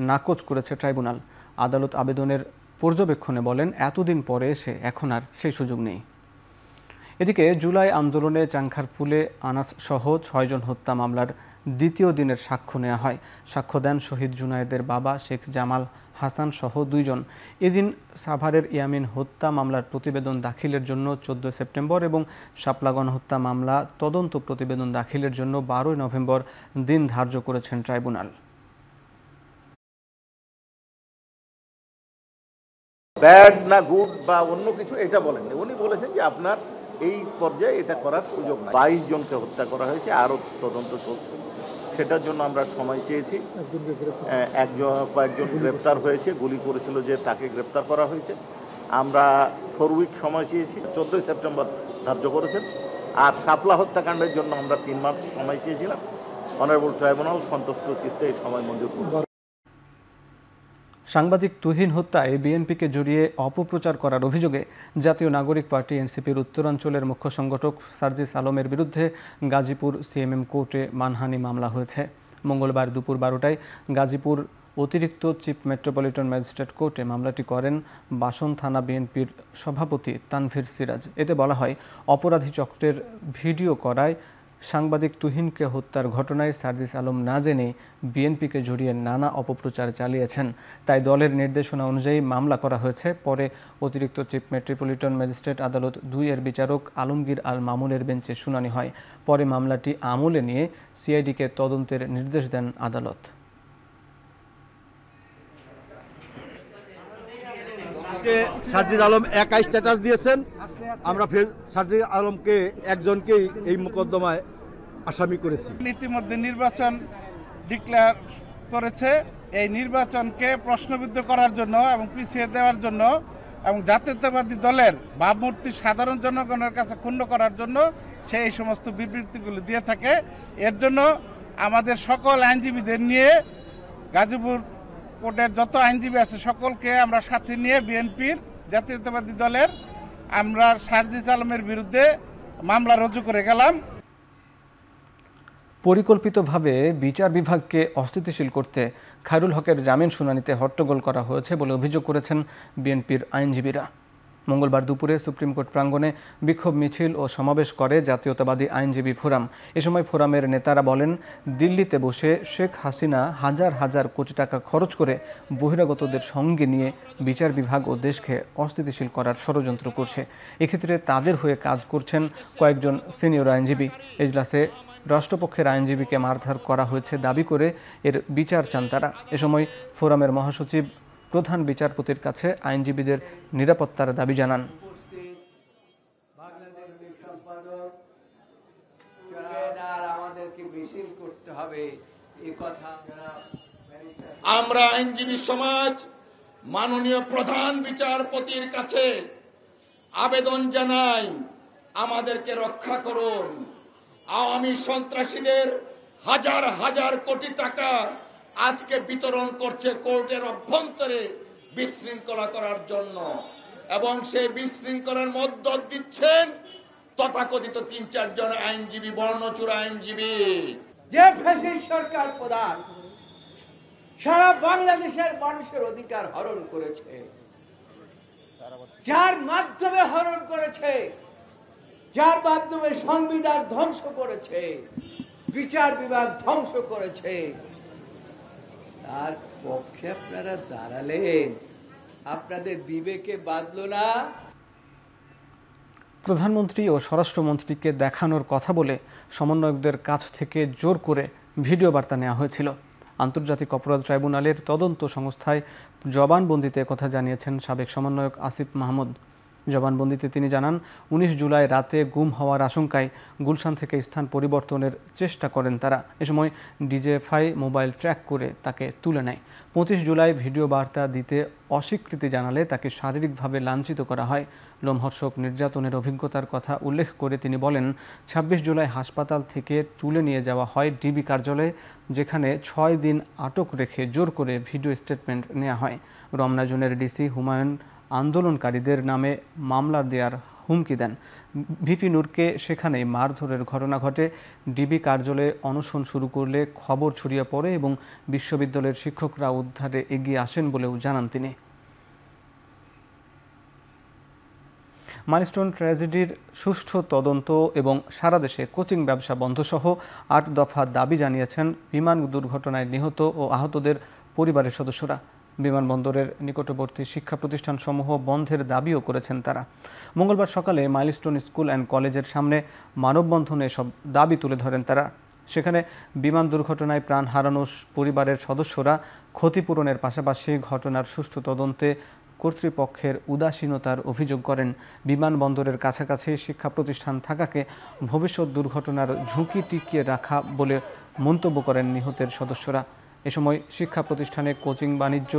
নাকচ করেছে ট্রাইব্যুনাল। আদালত আবেদনের পর্যবেক্ষণে বলেন, এতদিন পরে এসে এখন আর সেই সুযোগ নেই। এদিকে জুলাই আন্দোলনে চাংখারপুলে আনাস সহ 6 জন হত্যা মামলার দ্বিতীয় দিনের সাক্ষ্য নেওয়া হয়। সাক্ষ্য দেন শহীদ জুনায়েদের বাবা শেখ জামাল হাসান সহ 2 জন। এদিন সাভারের ইয়ামিন হত্যা মামলার প্রতিবেদন দাখিলের জন্য 14 সেপ্টেম্বর এবং শাপলা গণহত্যা মামলা তদন্ত প্রতিবেদন দাখিলের জন্য 12 নভেম্বর দিন ধার্য করেছেন ট্রাইব্যুনাল। ব্যাড না গুড বা অন্য কিছু এটা বলেন, উনি বলেছেন যে আপনার এই পর্যায়ে এটা করার সুযোগ নাই। 22 জনকে হত্যা করা হয়েছে, আরও তদন্ত চলছে, সেটার জন্য আমরা সময় চেয়েছি। কয়েকজন গ্রেপ্তার হয়েছে, গুলি করেছিল যে তাকে গ্রেপ্তার করা হয়েছে। আমরা 4 উইক সময় চেয়েছি, 14 সেপ্টেম্বর ধার্য করেছেন। আর শাপলা হত্যাকাণ্ডের জন্য আমরা 3 মাস সময় চেয়েছিলাম। অনারেবল ট্রাইব্যুনাল সন্তুষ্ট চিত্তে এই সময় মঞ্জুর করেছে। সাংবাদিক তুহিন হত্যায় বিএনপিকে জড়িয়ে অপপ্রচার করার অভিযোগে জাতীয় নাগরিক পার্টি এনসিপির উত্তরাঞ্চলের মুখ্য সংগঠক সার্জিস আলমের বিরুদ্ধে গাজীপুর সিএমএম কোর্টে মানহানি মামলা হয়েছে। মঙ্গলবার দুপুর 12টায় গাজীপুর অতিরিক্ত চিফ মেট্রোপলিটন ম্যাজিস্ট্রেট কোর্টে মামলাটি করেন বাসন থানা বিএনপির সভাপতি তানভীর সিরাজ। এতে বলা হয়, অপরাধী চক্রের ভিডিও করায় সাংবাদিক তুহিনকে হত্যার ঘটনায় সার্জিস আলম না জেনে বিএনপিকে জড়িয়ে নানা অপপ্রচার চালিয়েছেন। তাই দলের নির্দেশনা অনুযায়ী মামলা করা হয়েছে। পরে অতিরিক্ত চিফ মেট্রোপলিটন ম্যাজিস্ট্রেট আদালত 2-এর বিচারক আলমগীর আল মামুনের বেঞ্চে শুনানি হয়। পরে মামলাটি আমলে নিয়ে সিআইডিকে তদন্তের নির্দেশ দেন আদালত। সার্জিস আলম একাই স্ট্যাটাস দিয়েছেন। আমরা সার্জিস আলমকে একজনকেই এই মোকদ্দমায় আসামি করেছি। ইতিমধ্যে নির্বাচন ডিক্লেয়ার করেছে। এই নির্বাচনকে প্রশ্নবিদ্ধ করার জন্য এবং পিছিয়ে দেওয়ার জন্য এবং জাতীয়তাবাদী দলের ভাবমূর্তি সাধারণ জনগণের কাছে ক্ষুণ্ণ করার জন্য সে এই সমস্ত বিবৃতিগুলো দিয়ে থাকে। এর জন্য আমাদের সকল আইনজীবীদের নিয়ে গাজীপুর কোর্টের যত আইনজীবী আছে সকলকে আমরা সাথে নিয়ে বিএনপির জাতীয়তাবাদী দলের আমরা সার্জিস আলমের বিরুদ্ধে মামলা রুজু করে গেলাম। পরিকল্পিতভাবে বিচার বিভাগকে অস্থিতিশীল করতে খায়রুল হকের জামিন শুনানিতে হট্টগোল করা হয়েছে বলে অভিযোগ করেছেন বিএনপির আইনজীবীরা। মঙ্গলবার দুপুরে সুপ্রিম কোর্ট প্রাঙ্গণে বিক্ষোভ মিছিল ও সমাবেশ করে জাতীয়তাবাদী আইনজীবী ফোরাম। এ সময় ফোরামের নেতারা বলেন, দিল্লিতে বসে শেখ হাসিনা হাজার হাজার কোটি টাকা খরচ করে বহিরাগতদের সঙ্গে নিয়ে বিচার বিভাগ ও দেশকে অস্থিতিশীল করার ষড়যন্ত্র করছে। এক্ষেত্রে তাদের হয়ে কাজ করছেন কয়েকজন সিনিয়র আইনজীবী। এজলাসে রাষ্ট্রপক্ষের আইনজীবীকে মারধর করা হয়েছে দাবি করে এর বিচার চান তারা। এ সময় ফোরামের মহাসচিব প্রধান বিচারপতির কাছে আইনজীবীদের নিরাপত্তার দাবি জানান। আমরা আইনজীবী সমাজ মাননীয় প্রধান বিচারপতির কাছে আবেদন জানাই, আমাদেরকে রক্ষা করুন। আওয়ামী সন্ত্রাসীদের হাজার হাজার কোটি টাকা আজকে বিতরণ করছে কোর্টের অভ্যন্তরে বিশৃঙ্খলা করার জন্য, এবং সেই বিশৃঙ্খলার মধ্য দিচ্ছেন তথাকথিত 3-4 জন আইনজীবী, বর্ণচোরা আইনজীবী। যে ফ্যাসিস্ট সরকার প্রধান সারা বাংলাদেশের মানুষের অধিকার হরণ করেছে, যার মাধ্যমে হরণ করেছে, যার মাধ্যমে সংবিধান ধ্বংস করেছে, বিচার বিভাগ ধ্বংস করেছে, তার পক্ষে আপনারা দাঁড়ালেন, আপনাদের বিবেকে বাঁধলো না? প্রধানমন্ত্রী ও স্বরাষ্ট্রমন্ত্রীকে দেখানোর কথা বলে সমন্বয়কদের কাছ থেকে জোর করে ভিডিও বার্তা নেওয়া হয়েছিল। আন্তর্জাতিক অপরাধ ট্রাইব্যুনালের তদন্ত সংস্থায় জবানবন্দিতে কথা জানিয়েছেন সাবেক সমন্বয়ক আসিফ মাহমুদ। জবানবন্দিতে তিনি জানান, 19 জুলাই রাতে গুম হওয়ার আশঙ্কায় গুলশান থেকে স্থান পরিবর্তনের চেষ্টা করেন তারা। এ সময় ডিজিএফআই মোবাইল ট্র্যাক করে তাকে তুলে নেয়। 25 জুলাই ভিডিও বার্তা দিতে অস্বীকৃতি জানালে তাকে শারীরিকভাবে লাঞ্ছিত করা হয়। লোমহর্ষক নির্যাতনের অভিজ্ঞতার কথা উল্লেখ করে তিনি বলেন, 26 জুলাই হাসপাতাল থেকে তুলে নিয়ে যাওয়া হয় ডিবি কার্যালয়ে, যেখানে 6 দিন আটক রেখে জোর করে ভিডিও স্টেটমেন্ট নেওয়া হয়। রমনা জোনের ডিসি হুমায়ুন আন্দোলনকারীদের নামে মামলা দেওয়ার হুমকি দেন। ভিপি নূরকে সেখানেই মারধরের ঘটনা ঘটে। ডিবি কার্যালয়ে অনশন শুরু করলে খবর ছড়িয়ে পড়ে এবং বিশ্ববিদ্যালয়ের শিক্ষকরা উদ্ধারে এগিয়ে আসেন বলেও জানান তিনি। মাইলস্টোন ট্র্যাজেডির সুষ্ঠু তদন্ত এবং সারা দেশে কোচিং ব্যবসা বন্ধসহ ৮ দফা দাবি জানিয়েছেন বিমান দুর্ঘটনায় নিহত ও আহতদের পরিবারের সদস্যরা। বিমানবন্দরের নিকটবর্তী শিক্ষা প্রতিষ্ঠানসমূহ বন্ধের দাবিও করেছেন তারা। মঙ্গলবার সকালে মাইলস্টোন স্কুল অ্যান্ড কলেজের সামনে মানববন্ধনে সব দাবি তুলে ধরেন তারা। সেখানে বিমান দুর্ঘটনায় প্রাণ হারানো পরিবারের সদস্যরা ক্ষতিপূরণের পাশাপাশি ঘটনার সুষ্ঠু তদন্তে কর্তৃপক্ষের উদাসীনতার অভিযোগ করেন। বিমানবন্দরের কাছাকাছি শিক্ষা প্রতিষ্ঠান থাকাকে ভবিষ্যৎ দুর্ঘটনার ঝুঁকি টিকিয়ে রাখা বলে মন্তব্য করেন নিহতের সদস্যরা। এ সময় শিক্ষা প্রতিষ্ঠানে কোচিং বাণিজ্য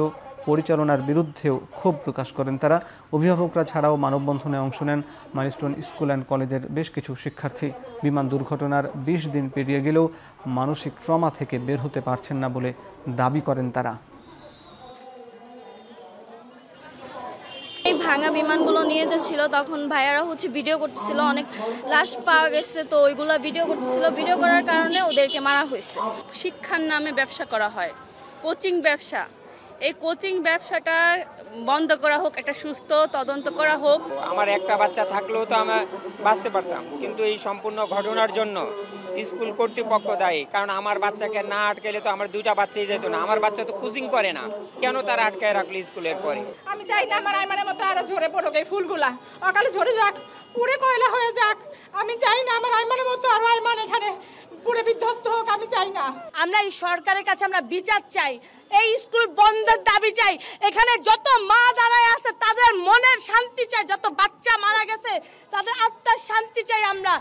পরিচালনার বিরুদ্ধেও ক্ষোভ প্রকাশ করেন তারা। অভিভাবকরা ছাড়াও মানববন্ধনে অংশ নেন মাইলস্টোন স্কুল অ্যান্ড কলেজের বেশ কিছু শিক্ষার্থী। বিমান দুর্ঘটনার ২০ দিন পেরিয়ে গেলেও মানসিক ট্রমা থেকে বের হতে পারছেন না বলে দাবি করেন তারা। এই ভাঙা বিমানগুলো নিয়ে যাচ্ছিল, তখন ভাইয়ারা ভিডিও করতেছিল, অনেক লাশ পাওয়া গেছে, তো ওইগুলো ভিডিও করতেছিল। ভিডিও করার কারণে ওদেরকে মারা হয়েছে। শিক্ষার নামে ব্যবসা করা হয়, কোচিং ব্যবসা। এই কোচিং ব্যবসাটা বন্ধ করা হোক, একটা সুস্থ তদন্ত করা হোক। আমার একটা বাচ্চা থাকলেও তো আমি বাঁচতে পারতাম, কিন্তু এই সম্পূর্ণ ঘটনার জন্য স্কুল কর্তৃপক্ষ দায়ী। কারণ আমার বাচ্চাকে না আটকাইলে তো আমার 2টা বাচ্চাই যেত না। আমার বাচ্চা তো কোচিং করে না, কেন তারা আটকায় রাখলো স্কুলের পরে? আমি চাই না আমার আইমানের মতো আরো ঝরে পড়ুক এই ফুলগুলা, অকালে ঝরে যাক, পুরে কয়লা হয়ে যাক। আমি চাই না আমার আইমানের মতো আরো আইমান এখানে পুরে বিধ্বস্ত হোক। আমি চাই না। আমরা এই সরকারের কাছে আমরা বিচার চাই, এই স্কুল বন্ধের দাবি চাই। এখানে যত মা দাঁড়ায় আছে তাদের মনের শান্তি চাই, যত বাচ্চা মারা গেছে তাদের আত্মার শান্তি চাই আমরা।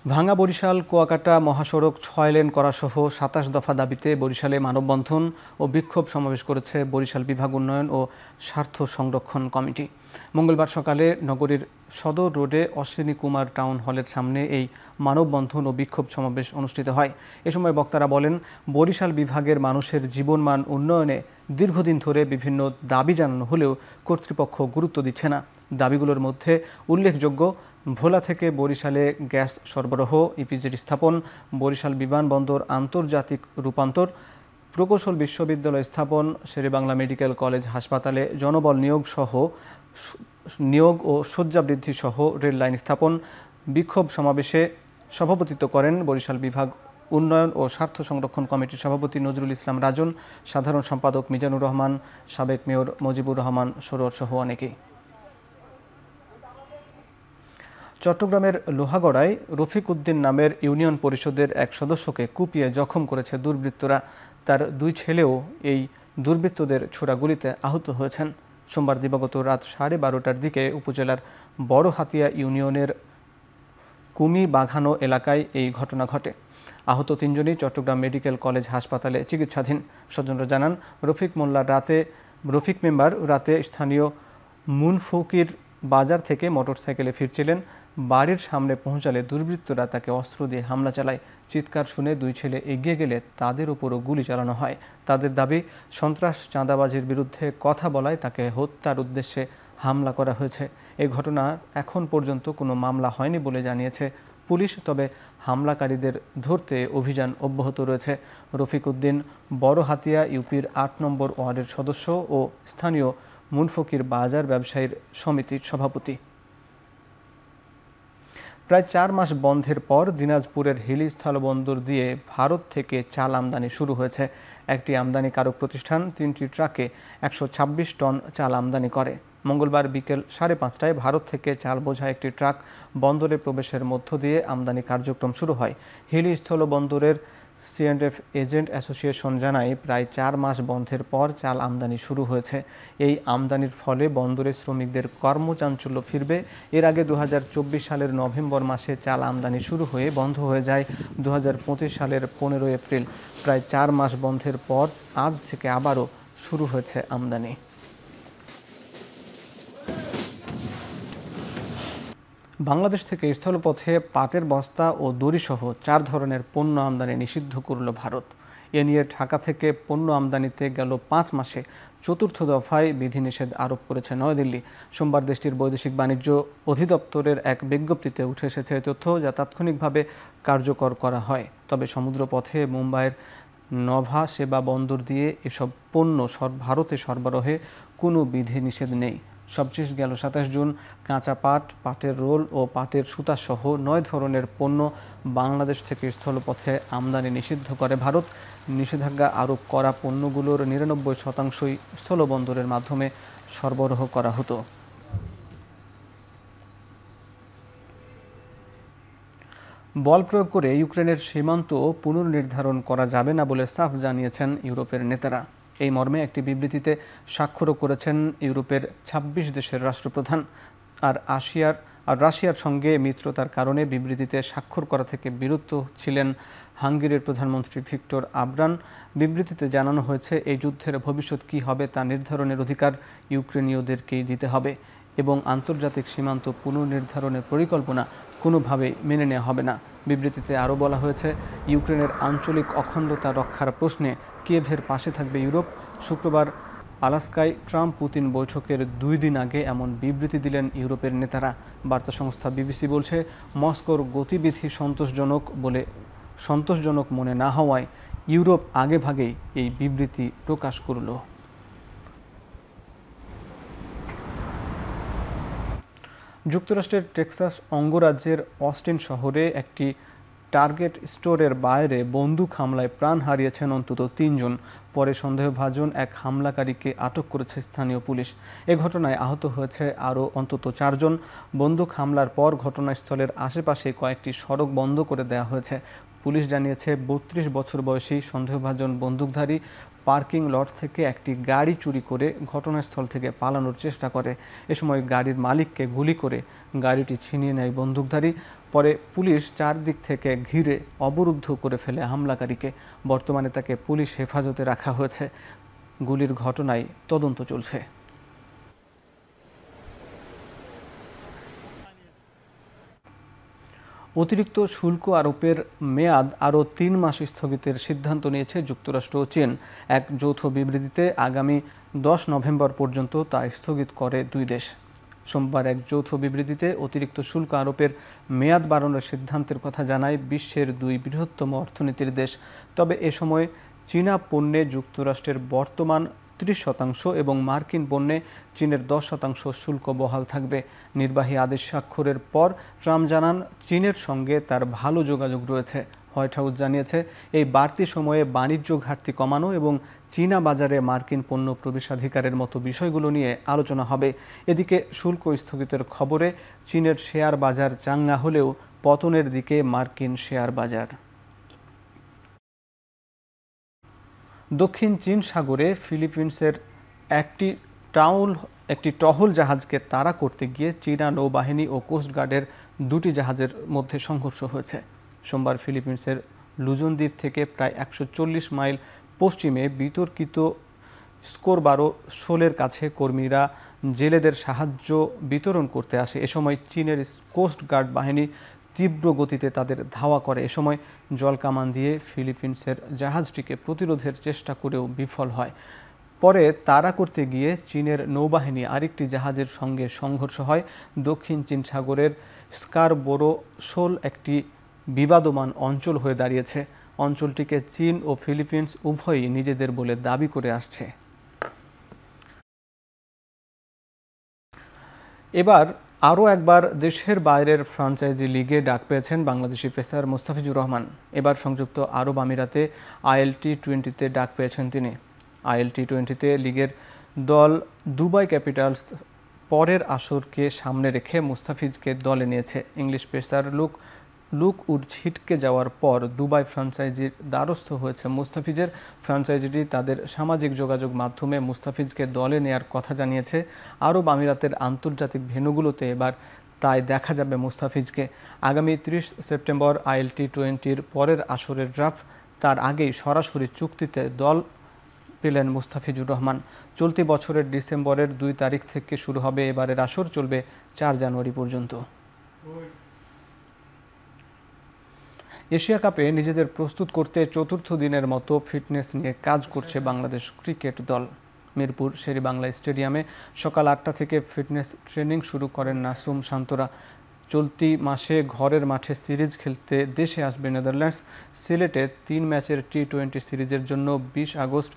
ভাঙা বরিশাল কুয়াকাটা মহাসড়ক 6 লেন করা সহ 27 দফা দাবিতে বরিশালে মানববন্ধন ও বিক্ষোভ সমাবেশ করেছে বরিশাল বিভাগ উন্নয়ন ও স্বার্থ সংরক্ষণ কমিটি। মঙ্গলবার সকালে নগরীর সদর রোডে অশ্বিনী কুমার টাউন হলের সামনে এই মানববন্ধন ও বিক্ষোভ সমাবেশ অনুষ্ঠিত হয়। এ সময় বক্তারা বলেন, বরিশাল বিভাগের মানুষের জীবনমান উন্নয়নে দীর্ঘদিন ধরে বিভিন্ন দাবি জানানো হলেও কর্তৃপক্ষ গুরুত্ব দিচ্ছে না। দাবিগুলোর মধ্যে উল্লেখযোগ্য ভোলা থেকে বরিশালে গ্যাস সরবরাহ, ইপিজেড স্থাপন, বরিশাল বিমানবন্দর আন্তর্জাতিক রূপান্তর, প্রকৌশল বিশ্ববিদ্যালয় স্থাপন, শেরেবাংলা মেডিকেল কলেজ হাসপাতালে জনবল নিয়োগ ও শয্যা বৃদ্ধি সহ রেল লাইন স্থাপন। বিক্ষোভ সমাবেশে সভাপতিত্ব করেন বরিশাল বিভাগ উন্নয়ন ও স্বার্থ সংরক্ষণ কমিটির সভাপতি নজরুল ইসলাম রাজন, সাধারণ সম্পাদক মিজানুর রহমান, সাবেক মেয়র মজিবুর রহমান সরোয়ার সহ অনেকেই। চট্টগ্রামের লোহাগড়ায় রফিক উদ্দিন নামের ইউনিয়ন পরিষদের এক সদস্যকে কুপিয়ে জখম করেছে দুর্বৃত্তরা। তার 2 ছেলেও এই দুর্বৃত্তদের ছোড়া গুলিতে আহত হয়েছেন। সোমবার দিবাগত রাত 12:30টার দিকে উপজেলার বড় হাতিয়া ইউনিয়নের কুমি বাঘানো এলাকায় এই ঘটনা ঘটে। আহত 3 জনই চট্টগ্রাম মেডিকেল কলেজ হাসপাতালে চিকিৎসাধীন। স্বজনরা জানান, রফিক মেম্বার রাতে স্থানীয় মুনফকির বাজার থেকে মোটরসাইকেলে ফিরছিলেন। বাড়ির সামনে পৌঁছালে দুর্বৃত্তরা তাকে অস্ত্র দিয়ে হামলা চালায়। চিৎকার শুনে 2 ছেলে এগিয়ে গেলে তাদের উপরও গুলি চালানো হয়। তাদের দাবি, সন্ত্রাস চাঁদাবাজির বিরুদ্ধে কথা বলায় তাকে হত্যার উদ্দেশ্যে হামলা করা হয়েছে। এই ঘটনা এখন পর্যন্ত কোনো মামলা হয়নি বলে জানিয়েছে পুলিশ। তবে হামলাকারীদের ধরতে অভিযান অব্যাহত রয়েছে। রফিক উদ্দিন বড় হাতিয়া ইউপির 8 নম্বর ওয়ার্ডের সদস্য ও স্থানীয় মুনফকির বাজার ব্যবসায়ীর সমিতির সভাপতি। প্রায় 4 মাস বন্ধের পর দিনাজপুরের হিলি স্থলবন্দর দিয়ে ভারত থেকে চাল আমদানি শুরু হয়েছে। একটি আমদানিকারক প্রতিষ্ঠান 3টি ট্রাকে 126 টন চাল আমদানি করে। মঙ্গলবার বিকেল 5:30টায় ভারত থেকে চাল বোঝা একটি ট্রাক বন্দরে প্রবেশের মধ্য দিয়ে আমদানি কার্যক্রম শুরু হয়। হিলি স্থলবন্দরের C&F এজেন্ট অ্যাসোসিয়েশন জানায়, প্রায় 4 মাস বন্ধের পর চাল আমদানি শুরু হয়েছে। এই আমদানির ফলে বন্দরে শ্রমিকদের কর্মচাঞ্চল্য ফিরবে। এর আগে 2024 সালের নভেম্বর মাসে চাল আমদানি শুরু হয়ে বন্ধ হয়ে যায় 2025 সালের 15 এপ্রিল। প্রায় 4 মাস বন্ধের পর আজ থেকে আবারও শুরু হয়েছে আমদানি। বাংলাদেশ থেকে স্থলপথে পাটের বস্তা ও দড়িসহ 4 ধরনের পণ্য আমদানি নিষিদ্ধ করল ভারত। এ নিয়ে ঢাকা থেকে পণ্য আমদানিতে গেল 5 মাসে চতুর্থ দফায় বিধিনিষেধ আরোপ করেছে নয়াদিল্লি। সোমবার দেশটির বৈদেশিক বাণিজ্য অধিদপ্তরের এক বিজ্ঞপ্তিতে উঠে এসেছে এই তথ্য, যা তাৎক্ষণিকভাবে কার্যকর করা হয়। তবে সমুদ্রপথে মুম্বাইয়ের নভা সেবা বন্দর দিয়ে এসব পণ্য ভারতে সরবরাহে কোনো বিধিনিষেধ নেই। সবশেষ গেল 27 জুন কাঁচা পাট, পাটের রোল ও পাটের সুতাসহ 9 ধরনের পণ্য বাংলাদেশ থেকে স্থলপথে আমদানি নিষিদ্ধ করে ভারত। নিষেধাজ্ঞা আরোপ করা পণ্যগুলোর 99% স্থলবন্দরের মাধ্যমে সরবরাহ করা হতো। বল প্রয়োগ করে ইউক্রেনের সীমান্ত পুনর্নির্ধারণ করা যাবে না বলে সাফ জানিয়েছেন ইউরোপের নেতারা। এই মর্মে একটি বিবৃতিতে স্বাক্ষরও করেছেন ইউরোপের 26 দেশের রাষ্ট্রপ্রধান। আর রাশিয়ার সঙ্গে মিত্রতার কারণে বিবৃতিতে স্বাক্ষর করা থেকে বিরত ছিলেন হাঙ্গেরির প্রধানমন্ত্রী ভিক্টর অরবান। বিবৃতিতে জানানো হয়েছে, এই যুদ্ধের ভবিষ্যৎ কী হবে তা নির্ধারণের অধিকার ইউক্রেনীয়দেরকেই দিতে হবে এবং আন্তর্জাতিক সীমান্ত পুনর্নির্ধারণের পরিকল্পনা কোনোভাবেই মেনে নেওয়া হবে না। বিবৃতিতে আরও বলা হয়েছে, ইউক্রেনের আঞ্চলিক অখণ্ডতা রক্ষার প্রশ্নে কিয়েভের পাশে থাকবে ইউরোপ। শুক্রবার আলাস্কায় ট্রাম্প পুতিন বৈঠকের 2 দিন আগে এমন বিবৃতি দিলেন ইউরোপের নেতারা। বার্তা সংস্থা বিবিসি বলছে, মস্কোর গতিবিধি সন্তোষজনক মনে না হওয়ায় ইউরোপ আগেভাগেই এই বিবৃতি প্রকাশ করল। যুক্তরাষ্ট্রের টেক্সাস অঙ্গরাজ্যের অস্টিন শহরে একটি টার্গেট স্টোরের বাইরে বন্দুক হামলায় প্রাণ হারিয়েছেন অন্তত 3 জন। পরে সন্দেহভাজন এক হামলাকারীকে আটক করেছে স্থানীয় পুলিশ। এ ঘটনায় আহত হয়েছে আরও অন্তত 4 জন। বন্দুক হামলার পর ঘটনাস্থলের আশেপাশে কয়েকটি সড়ক বন্ধ করে দেওয়া হয়েছে। পুলিশ জানিয়েছে, 32 বছর বয়সী সন্দেহভাজন বন্দুকধারী পার্কিং লট থেকে একটি গাড়ি চুরি করে ঘটনাস্থল থেকে পালানোর চেষ্টা করে। এ সময় গাড়ির মালিককে গুলি করে গাড়িটি ছিনিয়ে নেয় বন্দুকধারী। পরে পুলিশ চারদিক থেকে ঘিরে অবরুদ্ধ করে ফেলে হামলাকারীকে। বর্তমানে তাকে পুলিশ হেফাজতে রাখা হয়েছে। গুলির ঘটনায় তদন্ত চলছে। অতিরিক্ত শুল্ক আরোপের মেয়াদ আরও 3 মাস স্থগিতের সিদ্ধান্ত নিয়েছে যুক্তরাষ্ট্র ও চীন। এক যৌথ বিবৃতিতে আগামী 10 নভেম্বর পর্যন্ত তা স্থগিত করে 2 দেশ। সোমবার এক যৌথ বিবৃতিতে অতিরিক্ত শুল্ক আরোপের মেয়াদ বাড়ানোর সিদ্ধান্তের কথা জানায় বিশ্বের 2 বৃহত্তম অর্থনীতির দেশ। তবে এ সময় চীনা পণ্যে যুক্তরাষ্ট্রের বর্তমান 30% এবং মার্কিন পণ্যে চীনের 10% শুল্ক বহাল থাকবে। নির্বাহী আদেশ স্বাক্ষরের পর ট্রাম্প জানান, চীনের সঙ্গে তার ভালো যোগাযোগ রয়েছে। হোয়াইট হাউস জানিয়েছে, এই বাড়তি সময়ে বাণিজ্য ঘাটতি কমানো এবং চীনা বাজারে মার্কিন পণ্য প্রবেশাধিকারের মতো বিষয়গুলো নিয়ে আলোচনা হবে। এদিকে শুল্ক স্থগিতের খবরে চীনের শেয়ার বাজার চাঙ্গা হলেও পতনের দিকে মার্কিন শেয়ার বাজার। দক্ষিণ চীন সাগরে ফিলিপিন্সের একটি টহল জাহাজকে তাড়া করতে গিয়ে চীনা নৌবাহিনী ও কোস্টগার্ডের 2টি জাহাজের মধ্যে সংঘর্ষ হয়েছে। সোমবার ফিলিপিন্সের লুজন দ্বীপ থেকে প্রায় 140 মাইল পশ্চিমে বিতর্কিত স্কোরবারো শোলের কাছে কর্মীরা জেলেদের সাহায্য বিতরণ করতে আসে। এ সময় চীনের কোস্টগার্ড বাহিনী তীব্র গতিতে তাদের ধাওয়া করে। এ সময় জলকামান দিয়ে ফিলিপিন্সের জাহাজটিকে প্রতিরোধের চেষ্টা করেও বিফল হয়। পরে তাড়া করতে গিয়ে চীনের নৌবাহিনী আরেকটি জাহাজের সঙ্গে সংঘর্ষ হয়। দক্ষিণ চীন সাগরের স্কারবোরো শোল একটি বিবাদমান অঞ্চল হয়ে দাঁড়িয়েছে। অঞ্চলটিকে চীন ও ফিলিপিন্স উভয়ই নিজেদের বলে দাবি করে আসছে। এবার আরও একবার দেশের বাইরের ফ্র্যাঞ্চাইজি লিগে ডাক পেয়েছেন বাংলাদেশি পেসার মুস্তাফিজুর রহমান। এবার সংযুক্ত আরব আমিরাতে ILT20-তে ডাক পেয়েছেন তিনি। ILT20-তে লিগের দল দুবাই ক্যাপিটালস পরের আসরকে সামনে রেখে মুস্তাফিজকে দলে নিয়েছে। ইংলিশ পেসার লুক উড ছিটকে যাওয়ার পর দুবাই ফ্র্যাঞ্চাইজির দ্বারস্থ হয়েছে মুস্তাফিজের। ফ্র্যাঞ্চাইজিটি তাদের সামাজিক যোগাযোগ মাধ্যমে মুস্তাফিজকে দলে নেয়ার কথা জানিয়েছে। আরব আমিরাতের আন্তর্জাতিক ভেন্যুগুলোতে এবার তাই দেখা যাবে মুস্তাফিজকে। আগামী 30 সেপ্টেম্বর ILT20-র পরের আসরের ড্রাফট, তার আগেই সরাসরি চুক্তিতে দল পেলেন মুস্তাফিজুর রহমান। চলতি বছরের ডিসেম্বরের 2 তারিখ থেকে শুরু হবে এবারের আসর, চলবে 4 জানুয়ারি পর্যন্ত। এশিয়া কাপে নিজেদের প্রস্তুত করতে চতুর্থ দিনের মতো ফিটনেস নিয়ে কাজ করছে বাংলাদেশ ক্রিকেট দল। মিরপুর শেরেবাংলা স্টেডিয়ামে সকাল ৮টা থেকে ফিটনেস ট্রেনিং শুরু করেন নাসুম শান্তরা। চলতি মাসে ঘরের মাঠে সিরিজ খেলতে দেশে আসবে নেদারল্যান্ডস। সিলেটে ৩ ম্যাচের টি-20 সিরিজের জন্য ২০ আগস্ট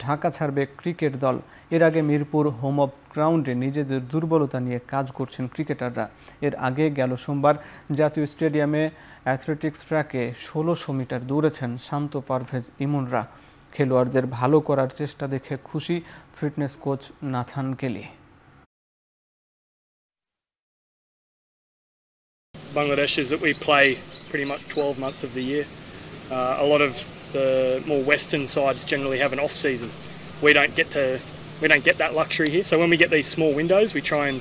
ঢাকা ছাড়বে ক্রিকেট দল। এর আগে মিরপুর হোম অফ গ্রাউন্ডে নিজেদের দুর্বলতা নিয়ে কাজ করছেন ক্রিকেটাররা। এর আগে গেল সোমবার জাতীয় স্টেডিয়ামে অ্যাথলেটিক্স ট্র্যাকে ১৬০০ মিটার দৌড়েছেন শান্ত পারভেজ ইমনরা। খেলোয়াড়দের ভালো করার চেষ্টা দেখে খুশি fitness coach Nathan Kelly. Bangladesh is that we play pretty much 12 months of the year. A lot of the more western sides generally have an off season. We don't get that luxury here. So when we get these small windows, we try and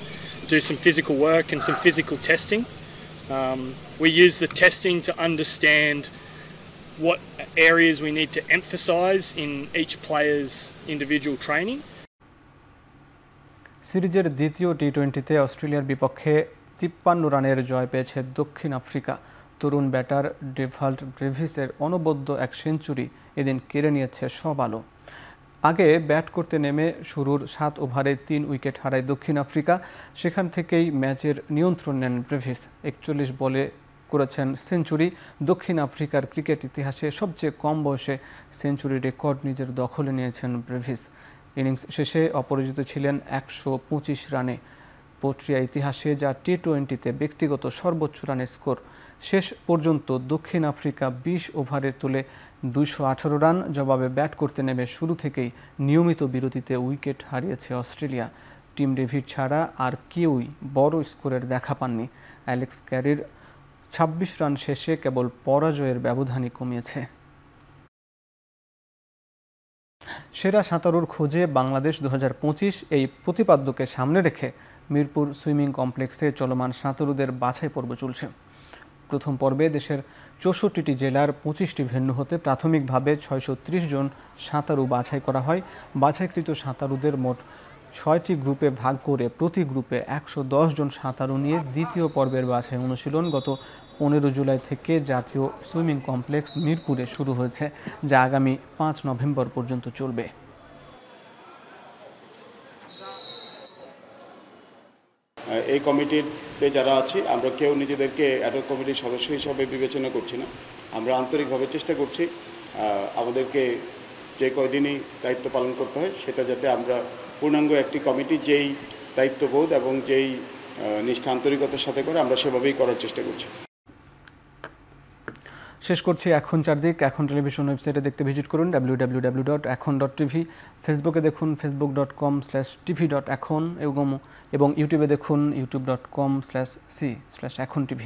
do some physical work and some physical testing. We use the testing to understand what areas we need to emphasize in each player's individual training. সিরিজের দ্বিতীয় টি-20তে অস্ট্রেলিয়ার বিপক্ষে ৫৩ রানের জয় পেয়েছে দক্ষিণ Africa. তরুণ batter ডেভাল্ট ব্রেভিসের অনবদ্য এক century এদিন কেড়ে নিয়েছে সব আলো। আগে ব্যাট করতে নেমে শুরুর ৭ ওভারে ৩ উইকেট হারায় দক্ষিণ আফ্রিকা। সেখান থেকেই ম্যাচের নিয়ন্ত্রণ নেন ব্রেভিস। ৪১ বলে করেছেন সেঞ্চুরি। দক্ষিণ আফ্রিকার ক্রিকেট ইতিহাসে সবচেয়ে কম বয়সে সেঞ্চুরি রেকর্ড নিজের দখলে নিয়েছেন ব্রেভিস। ইনিংস শেষে অপরাজিত ছিলেন ১২৫ রানে। প্রক্রিয়া ইতিহাসে যা টি-20তে ব্যক্তিগত সর্বোচ্চ রানের স্কোর। শেষ পর্যন্ত দক্ষিণ আফ্রিকা ২০ ওভারে তোলে ২১৮ রান। জবাবে ব্যাট করতে নেমে শুরু থেকেই নিয়মিত বিরতিতে উইকেট হারিয়েছে অস্ট্রেলিয়া। টিম ডেভিড ছাড়া আর কেউই বড় স্কোরের দেখা পাননি। অ্যালেক্স ক্যারির ২৬ রান শেষে কেবল পরাজয়ের ব্যবধানই কমিয়েছে। সেরা সাঁতারুর খোঁজে বাংলাদেশ ২০২৫ এই প্রতিপাদ্যকে সামনে রেখে মিরপুর সুইমিং কমপ্লেক্সে চলমান সাঁতারুদের বাছাই পর্ব চলছে। প্রথম পর্বে দেশের ৬৪টি জেলার ২৫টি ভেন্যু হতে প্রাথমিকভাবে ৬৩০ জন সাঁতারু বাছাই করা হয়। বাছাইকৃত সাঁতারুদের মোট ৬টি গ্রুপে ভাগ করে প্রতি গ্রুপে ১১০ জন সাঁতারু নিয়ে দ্বিতীয় পর্বের বাছাই অনুশীলন গত ১৫ জুলাই থেকে জাতীয় সুইমিং কমপ্লেক্স মিরপুরে শুরু হয়েছে, যা আগামী ৫ নভেম্বর পর্যন্ত চলবে। এই কমিটিতে যারা আছি আমরা কেউ নিজেদেরকে অ্যাডহক কমিটির সদস্য হিসাবে বিবেচনা করছি না। আমরা আন্তরিকভাবে চেষ্টা করছি আমাদেরকে যে কয়দিনই দায়িত্ব পালন করতে হয় সেটা যাতে আমরা পূর্ণাঙ্গ একটি কমিটি যেই দায়িত্ববোধ এবং যেই নিষ্ঠা আন্তরিকতার সাথে করে আমরা সেভাবেই করার চেষ্টা করছি। শেষ করছি এখন চারদিক। এখন টেলিভিশন ওয়েবসাইটে দেখতে ভিজিট করুন www.ekhon.tv। ফেসবুকে দেখুন facebook.com/tv.ekhon এবং ইউটিউবে দেখুন youtube.com/c/ekhon tv।